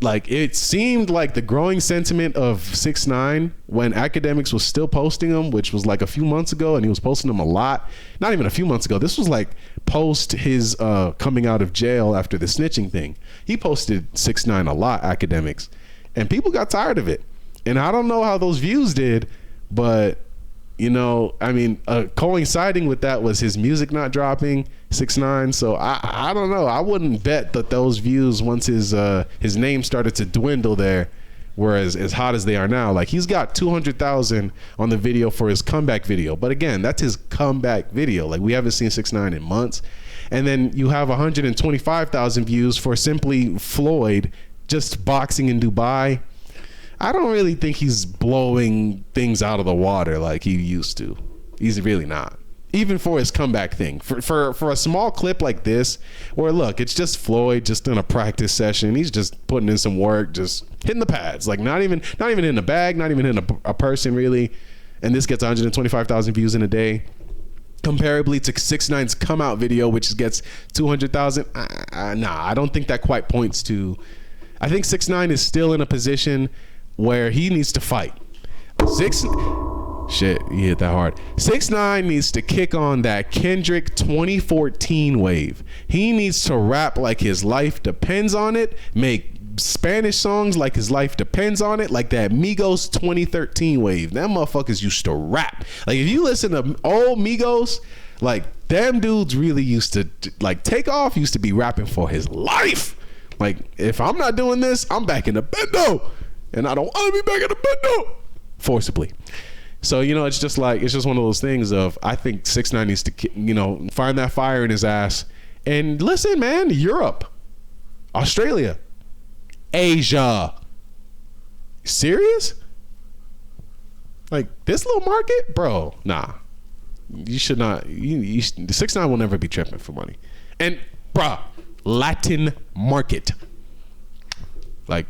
like it seemed like the growing sentiment of 6ix9ine when Academics was still posting them, which was like a few months ago, and he was posting them a lot. Not even a few months ago. This was like post his coming out of jail after the snitching thing. He posted 6ix9ine a lot, Academics, and people got tired of it. And I don't know how those views did. But, you know, I mean, coinciding with that was his music not dropping, 6ix9ine. So I don't know. I wouldn't bet that those views, once his name started to dwindle there, were as hot as they are now. Like, he's got 200,000 on the video for his comeback video. But again, that's his comeback video. Like, we haven't seen 6ix9ine in months. And then you have 125,000 views for simply Floyd just boxing in Dubai. I don't really think he's blowing things out of the water like he used to. He's really not. Even for his comeback thing. For a small clip like this, where look, it's just Floyd just in a practice session. He's just putting in some work, just hitting the pads. Like not even in the bag, not even in a person really. And this gets 125,000 views in a day. Comparably to 6ix9ine's come out video, which gets 200,000. Nah, I don't think that quite points to. I think 6ix9ine is still in a position where he needs to fight. Shit, he hit that hard. 6ix9ine needs to kick on that Kendrick 2014 wave. He needs to rap like his life depends on it. Make Spanish songs like his life depends on it. Like that Migos 2013 wave. Them motherfuckers used to rap. Like if you listen to old Migos, like them dudes really used to, like Takeoff used to be rapping for his life. Like if I'm not doing this, I'm back in the bendo. And I don't want to be back in the bendo forcibly. So, you know, it's just one of those things of, I think 6ix9ine needs to, you know, find that fire in his ass. And listen, man, Europe, Australia, Asia. Serious? Like this little market? Bro, nah. You should not. 6ix9ine will never be tripping for money. And, bruh, Latin market. Like,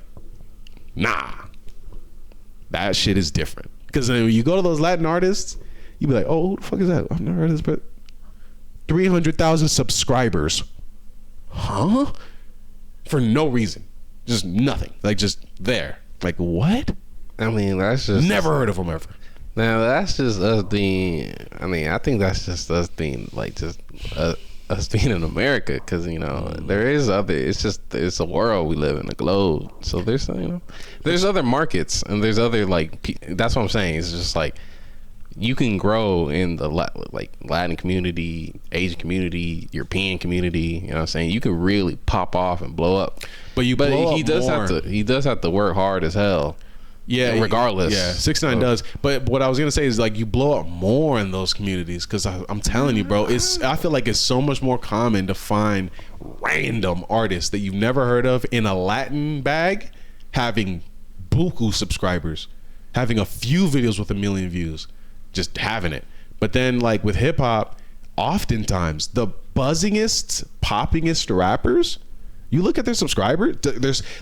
nah, that shit is different. Because when you go to those Latin artists, you be like, oh, who the fuck is that? I've never heard of this, but 300,000 subscribers. Huh? For no reason. Just nothing. Like, just there. Like, what? I mean, that's just... Never heard of them ever. Now, that's just us being... I mean, I think that's just us being, like, just... us being in America, because you know there is other. It's a world we live in, a globe. So there's there's other markets and there's other that's what I'm saying. It's just like you can grow in the Latin community, Asian community, European community. You know what I'm saying? You can really pop off and blow up. But he does have to work hard as hell. Yeah, regardless. Yeah, 6ix9ine does. But what I was gonna say is like you blow up more in those communities because I'm telling you, bro, I feel like it's so much more common to find random artists that you've never heard of in a Latin bag having buku subscribers, having a few videos with 1 million views, just having it. But then like with hip hop, oftentimes the buzzingest, poppingest rappers, you look at their subscribers,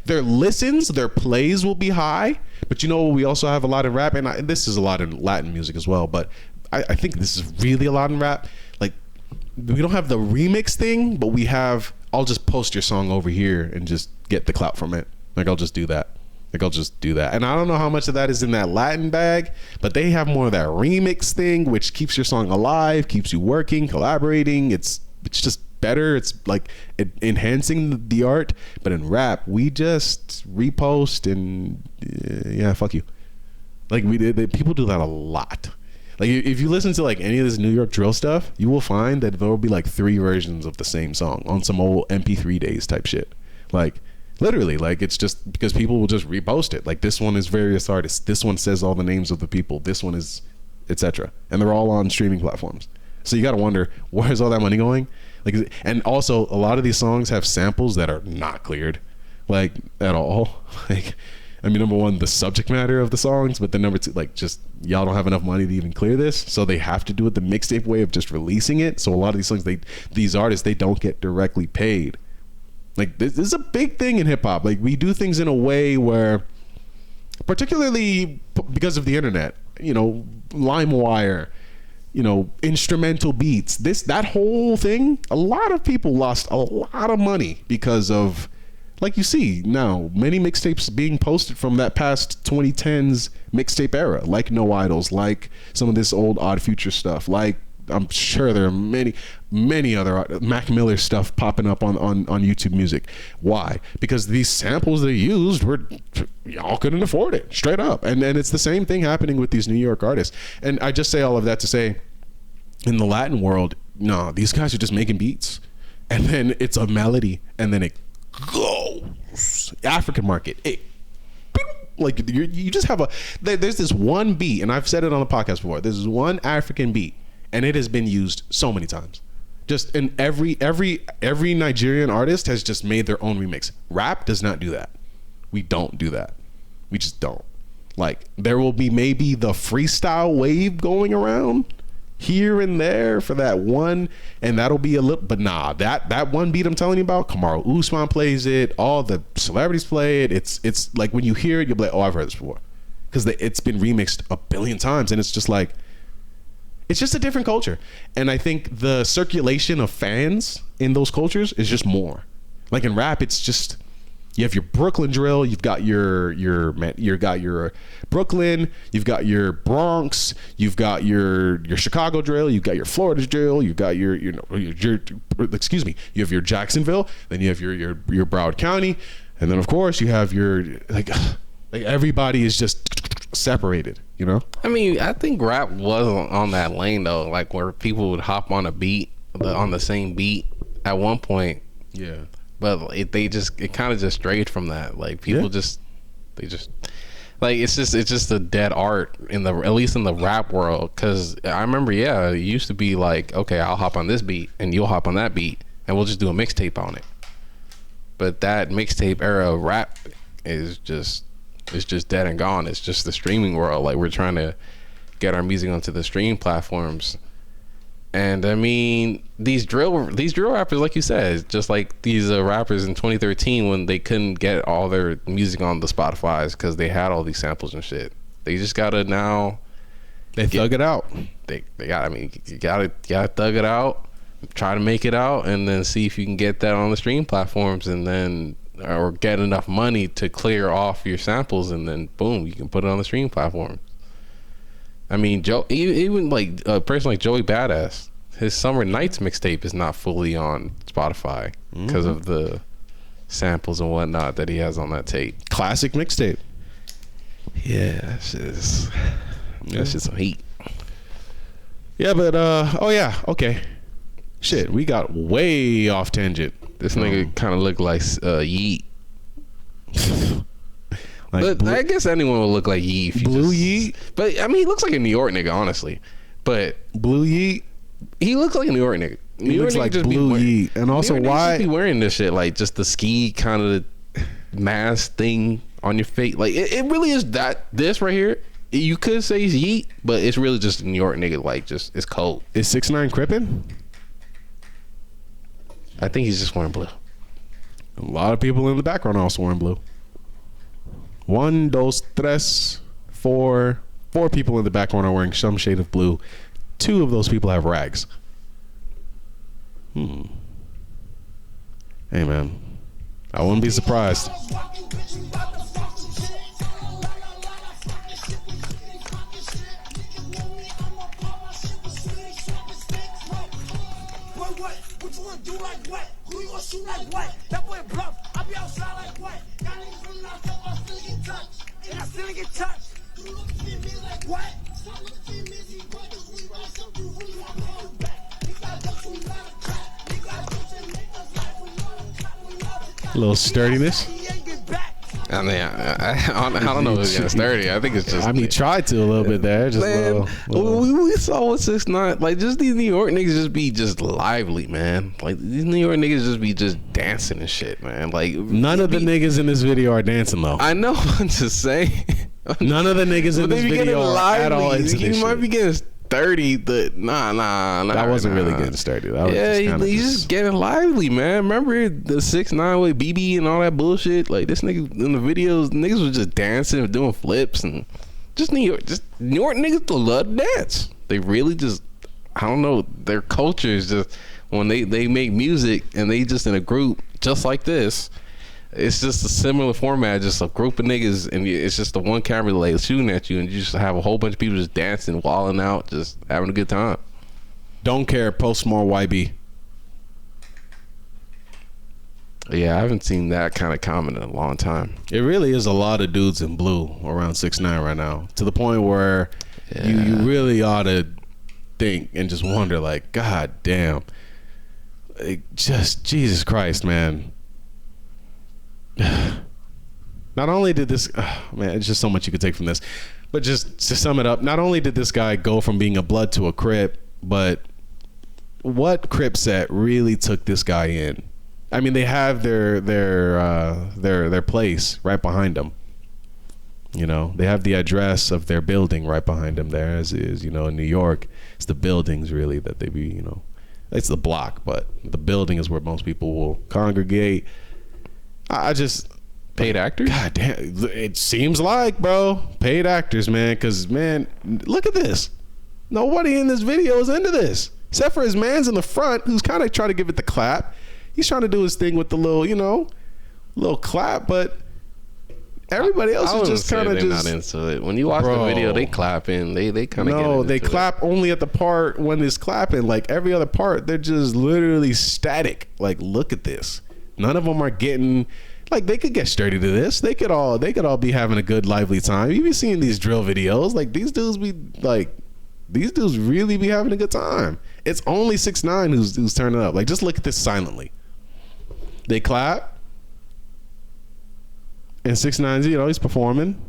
their listens, their plays will be high. But you know, we also have a lot in rap, and this is a lot in Latin music as well. But I think this is really a lot in rap. Like, we don't have the remix thing, but we have, I'll just post your song over here and just get the clout from it. Like, I'll just do that. And I don't know how much of that is in that Latin bag, but they have more of that remix thing, which keeps your song alive, keeps you working, collaborating. It's just better. It's like enhancing the art. But in rap, we just repost and yeah, fuck you. Like people do that a lot. Like if you listen to like any of this New York drill stuff, you will find that there will be like 3 versions of the same song on some old MP3 days type shit. Like literally, like it's just because people will just repost it. Like this one is various artists. This one says all the names of the people. This one is etc. And they're all on streaming platforms. So you got to wonder, where's all that money going? Like, and also a lot of these songs have samples that are not cleared, like at all. Like, I mean, number one, the subject matter of the songs, but then number two, like, just y'all don't have enough money to even clear this, so they have to do it the mixtape way of just releasing it. So a lot of these songs, these artists, they don't get directly paid. Like, this is a big thing in hip hop. Like, we do things in a way where, particularly because of the internet, you know, LimeWire, you know, instrumental beats, that whole thing, a lot of people lost a lot of money because of, like you see now, many mixtapes being posted from that past 2010s mixtape era, like No Idols, like some of this old Odd Future stuff, like I'm sure there are many other Mac Miller stuff popping up on YouTube Music. Why? Because these samples they used were, y'all couldn't afford it, straight up. And it's the same thing happening with these New York artists. And I just say all of that to say, in the Latin world, no, these guys are just making beats, and then it's a melody, and then it goes. African market, like you just have there's this one beat, and I've said it on the podcast before, there's this one African beat, and it has been used so many times. Just in every Nigerian artist has just made their own remix. Rap does not do that. We don't do that. We just don't. Like, there will be maybe the freestyle wave going around here and there for that one, and that'll be a little, but nah, that one beat I'm telling you about, Kamaru Usman plays it, all the celebrities play it. It's like, when you hear it, you'll be like, oh, I've heard this before, because it's been remixed a billion times, and it's just like, it's just a different culture. And I think the circulation of fans in those cultures is just more. Like in rap, it's just, you have your Brooklyn drill, you've got your Brooklyn, you've got your Bronx, you've got your Chicago drill, you've got your Florida drill, you've got your you have your Jacksonville, then you have your Broward County, and then of course you have your like everybody is just separated, you know? I mean, I think rap was on that lane though, like where people would hop on a beat, on the same beat at one point. Yeah. But it kind of just strayed from that. Like, people they just like, it's just a dead art at least in the rap world. Because I remember, it used to be like, okay, I'll hop on this beat and you'll hop on that beat and we'll just do a mixtape on it. But that mixtape era of rap is just dead and gone. It's just the streaming world. Like, we're trying to get our music onto the stream platforms. And I mean, these drill rappers, like you said, just like these rappers in 2013 when they couldn't get all their music on the Spotify's because they had all these samples and shit. They just gotta now. They thug it out. They got. I mean, you gotta thug it out, try to make it out, and then see if you can get that on the stream platforms, and then or get enough money to clear off your samples, and then boom, you can put it on the stream platform. I mean, even like a person like Joey Badass, his Summer Nights mixtape is not fully on Spotify because of the samples and whatnot that he has on that tape. Classic mixtape. Yeah, that's just some heat. Yeah, but okay. Shit, we got way off tangent. This nigga kind of looked like Yeet. Like, but I guess anyone would look like Yeet. Blue Yeet? But I mean, he looks like a New York nigga, honestly. But Blue Yeet? He looks like a New York nigga. He looks like Blue Yeet. And also, why? Be wearing this shit, like just the ski kind of mask thing on your face. Like, it really is this right here. You could say he's Yeet, but it's really just a New York nigga. Like, just, it's cold. Is 6ix9ine Crippin'? I think he's just wearing blue. A lot of people in the background are also wearing blue. 1, 2, 3, 4. 4 people in the background are wearing some shade of blue. 2 of those people have rags. Hey, man. I wouldn't be surprised. A little sturdiness. I I mean, I don't know if it's getting sturdy. I think it's just. I mean, tried to a little bit there. Just man, little. We saw what 6ix9ine like. Just these New York niggas just be just lively, man. Like these New York niggas just be just dancing and shit, man. Like None of the niggas in this video are dancing though. I know. I'm just saying. None of the niggas in But this they be video getting are at all lively. into He this might shit. be getting sturdy. Nah. That wasn't really getting sturdy. That was He's just getting lively, man. Remember the 6ix9ine with BB and all that bullshit? Like this nigga in the videos, niggas was just dancing, doing flips, and just New York niggas love to dance. They really just, I don't know, their culture is just when they make music and they just in a group just like this. It's just a similar format, just a group of niggas, and it's just the one camera like shooting at you, and you just have a whole bunch of people just dancing, walling out, just having a good time. Don't care. Post more YB. Yeah, I haven't seen that kind of comment in a long time. It really is a lot of dudes in blue around 6ix9ine right now, to the point where you really ought to think and just wonder, like, God damn, just Jesus Christ, man. Not only did this man, it's just so much you could take from this, but just to sum it up, not only did this guy go from being a blood to a Crip, but what Crip set really took this guy in? I mean, they have their place right behind them. You know, they have the address of their building right behind them there, as is, you know, in New York. It's the buildings really that they be, you know, it's the block, but the building is where most people will congregate. I just Paid actors? God damn, it seems like, bro, paid actors, man. Because man, look at this. Nobody in this video is into this, except for his man's in the front, who's kind of trying to give it the clap. He's trying to do his thing with the little, you know, little clap, but everybody else is just kind of just not into it. When you watch the video, they clapping. They kind of no, they clap only at the part when it's clapping. Like every other part, they're just literally static. Like, look at this. None of them are getting, like, they could get sturdy to this. They could all be having a good, lively time. You be seeing these drill videos, like these dudes really be having a good time. It's only 6ix9ine who's turning up. Like, just look at this silently. They clap, and 6ix9ine's, you know, he's performing.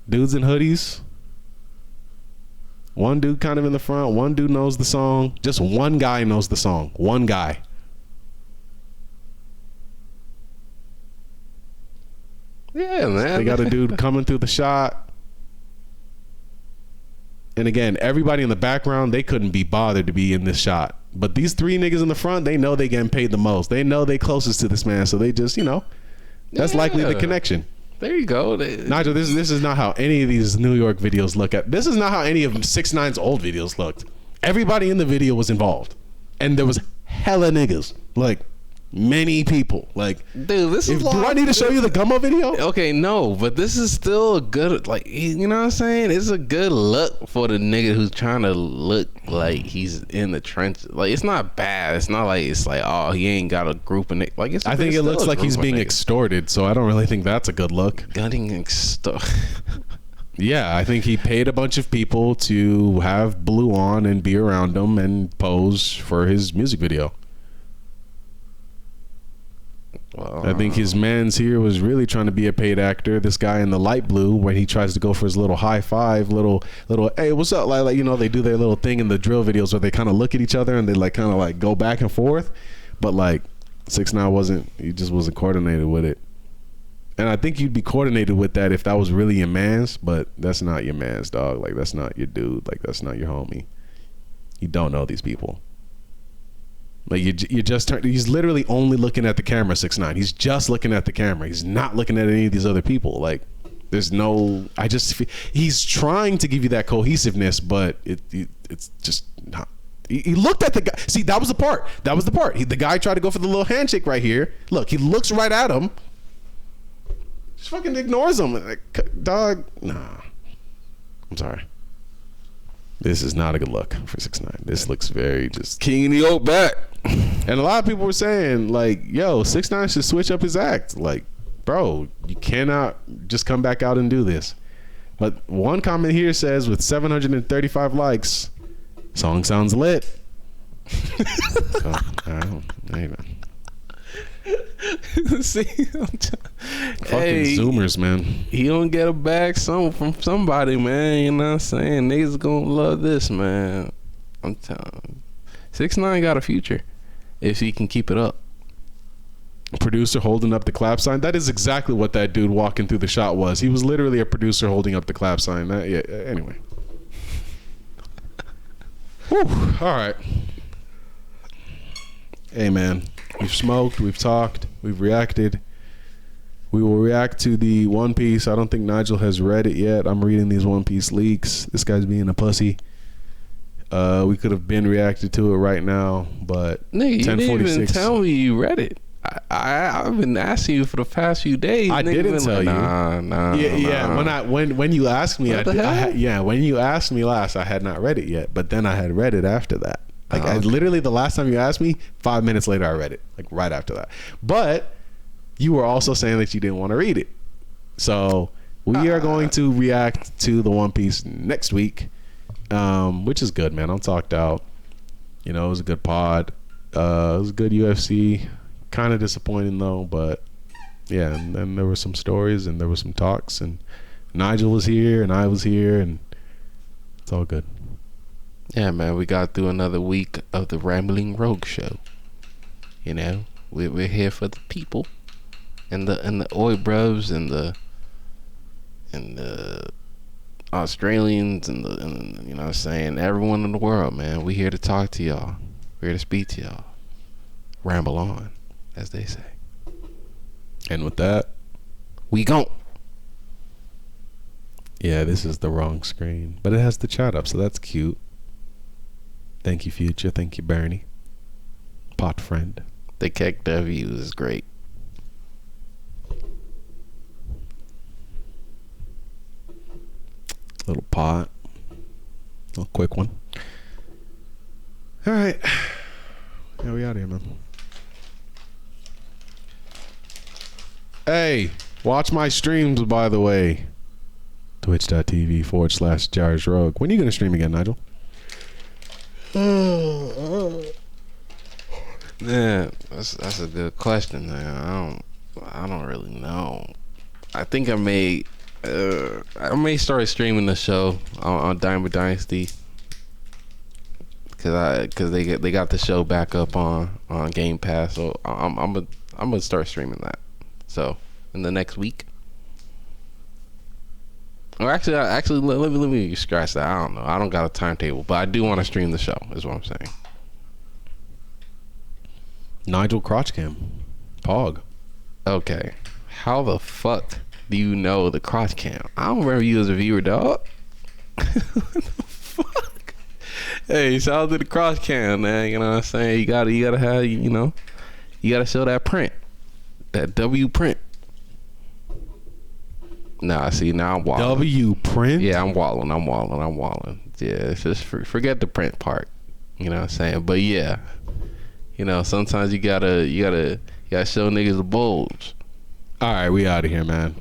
Dudes in hoodies. One dude kind of in the front. One dude knows the song. Just one guy knows the song. One guy. Yeah, man. They got a dude coming through the shot. And again, everybody in the background, they couldn't be bothered to be in this shot. But these three niggas in the front, they know they getting paid the most. They know they closest to this man. So they just, you know, that's likely the connection. There you go. Nigel, this is not how any of these New York videos look at. This is not how any of 6ix9ine's old videos looked. Everybody in the video was involved. And there was hella niggas. Like, many people. Like, dude, this is do I need to show you the Gummo video? Okay, no, but this is still a good, like, you know what I'm saying? It's a good look for the nigga who's trying to look like he's in the trenches. Like, it's not bad. It's not like it's like, oh, he ain't got a group of like. I think it looks like he's being extorted, so I don't really think that's a good look. Getting extorted. Yeah, I think he paid a bunch of people to have blue on and be around him and pose for his music video. Well, I think his man's here was really trying to be a paid actor. This guy in the light blue, when he tries to go for his little high five, little hey, what's up? Like, you know, they do their little thing in the drill videos where they kind of look at each other and they like kind of like go back and forth. But like 6ix9ine he just wasn't coordinated with it. And I think you'd be coordinated with that if that was really your man's, but that's not your man's, dog. Like, that's not your dude. Like, that's not your homie. You don't know these people. Like, you just he's literally only looking at the camera, 6ix9ine. He's just looking at the camera. He's not looking at any of these other people. Like, there's no, he's trying to give you that cohesiveness, but it's just not. He looked at the guy. See, that was the part. The guy tried to go for the little handshake right here. Look, he looks right at him. Just fucking ignores him. Like, dog, nah. I'm sorry. This is not a good look for 6ix9ine. This looks very just King of the old back. And a lot of people were saying, like, yo, 6ix9ine should switch up his act. Like, bro, you cannot just come back out and do this. But one comment here says, with 735 likes, song sounds lit. So, I don't know. See, Fucking Zoomers, man. He don't get a bag from somebody, man. You know what I'm saying? Niggas gonna love this, man. I'm telling you. 6ix9ine got a future if he can keep it up. Producer holding up the clap sign. That is exactly what that dude walking through the shot was. He was literally a producer holding up the clap sign. Anyway. Whew. All right. Hey, man. We've smoked. We've talked. We've reacted. We will react to the One Piece. I don't think Nigel has read it yet. I'm reading these One Piece leaks. This guy's being a pussy. We could have been reacted to it right now, but nigga, you didn't even tell me you read it. I've been asking you for the past few days. I didn't tell you. Nah. Yeah. When you asked me, when you asked me last, I had not read it yet. But then I had read it after that. Like I literally, the last time you asked me, 5 minutes later, I read it. Like right after that. But you were also saying that you didn't want to read it. So we are going to react to the One Piece next week, which is good, man. I'm talked out. You know, it was a good pod. It was a good UFC. Kind of disappointing though, but yeah. And then there were some stories and there were some talks, and Nigel was here and I was here, and it's all good. Yeah, man. We got through another week of the Rambling Rowgh show. You know, we're here for the people, and the Oi bros and the Australians and you know what I'm saying, everyone in the world, man. We here to talk to y'all. We're here to speak to y'all. Ramble on, as they say. And with that, we gone. Yeah, this is the wrong screen, but it has the chat up, so that's cute. Thank you, Future. Thank you, Bernie. Pot friend. The Keck W is great. Little pot. Little quick one. All right. Yeah, we out of here, man. Hey, watch my streams, by the way. Twitch.tv/Gires Rowgh. When are you going to stream again, Nigel? Yeah, that's a good question, man. I don't really know. I think I may start streaming the show on Diamond Dynasty, cause they got the show back up on Game Pass. So I'm gonna start streaming that. So in the next week. Or actually, let me scratch that. I don't know. I don't got a timetable, but I do want to stream the show. Is what I'm saying. Nigel Crotchcam, Pog. Okay, how the fuck do you know the crotch cam? I don't remember you as a viewer, dog. What the fuck? Hey, shout out to the crotch cam, man. You know what I'm saying? You gotta have, you know, you gotta show that print, that W print. Nah, see, now I'm walling. W print? Yeah, I'm walling. Yeah, it's just forget the print part. You know what I'm saying? But yeah, you know, sometimes you gotta show niggas the bulge. All right, we out of here, man.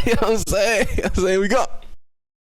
You know what I'm saying? We go.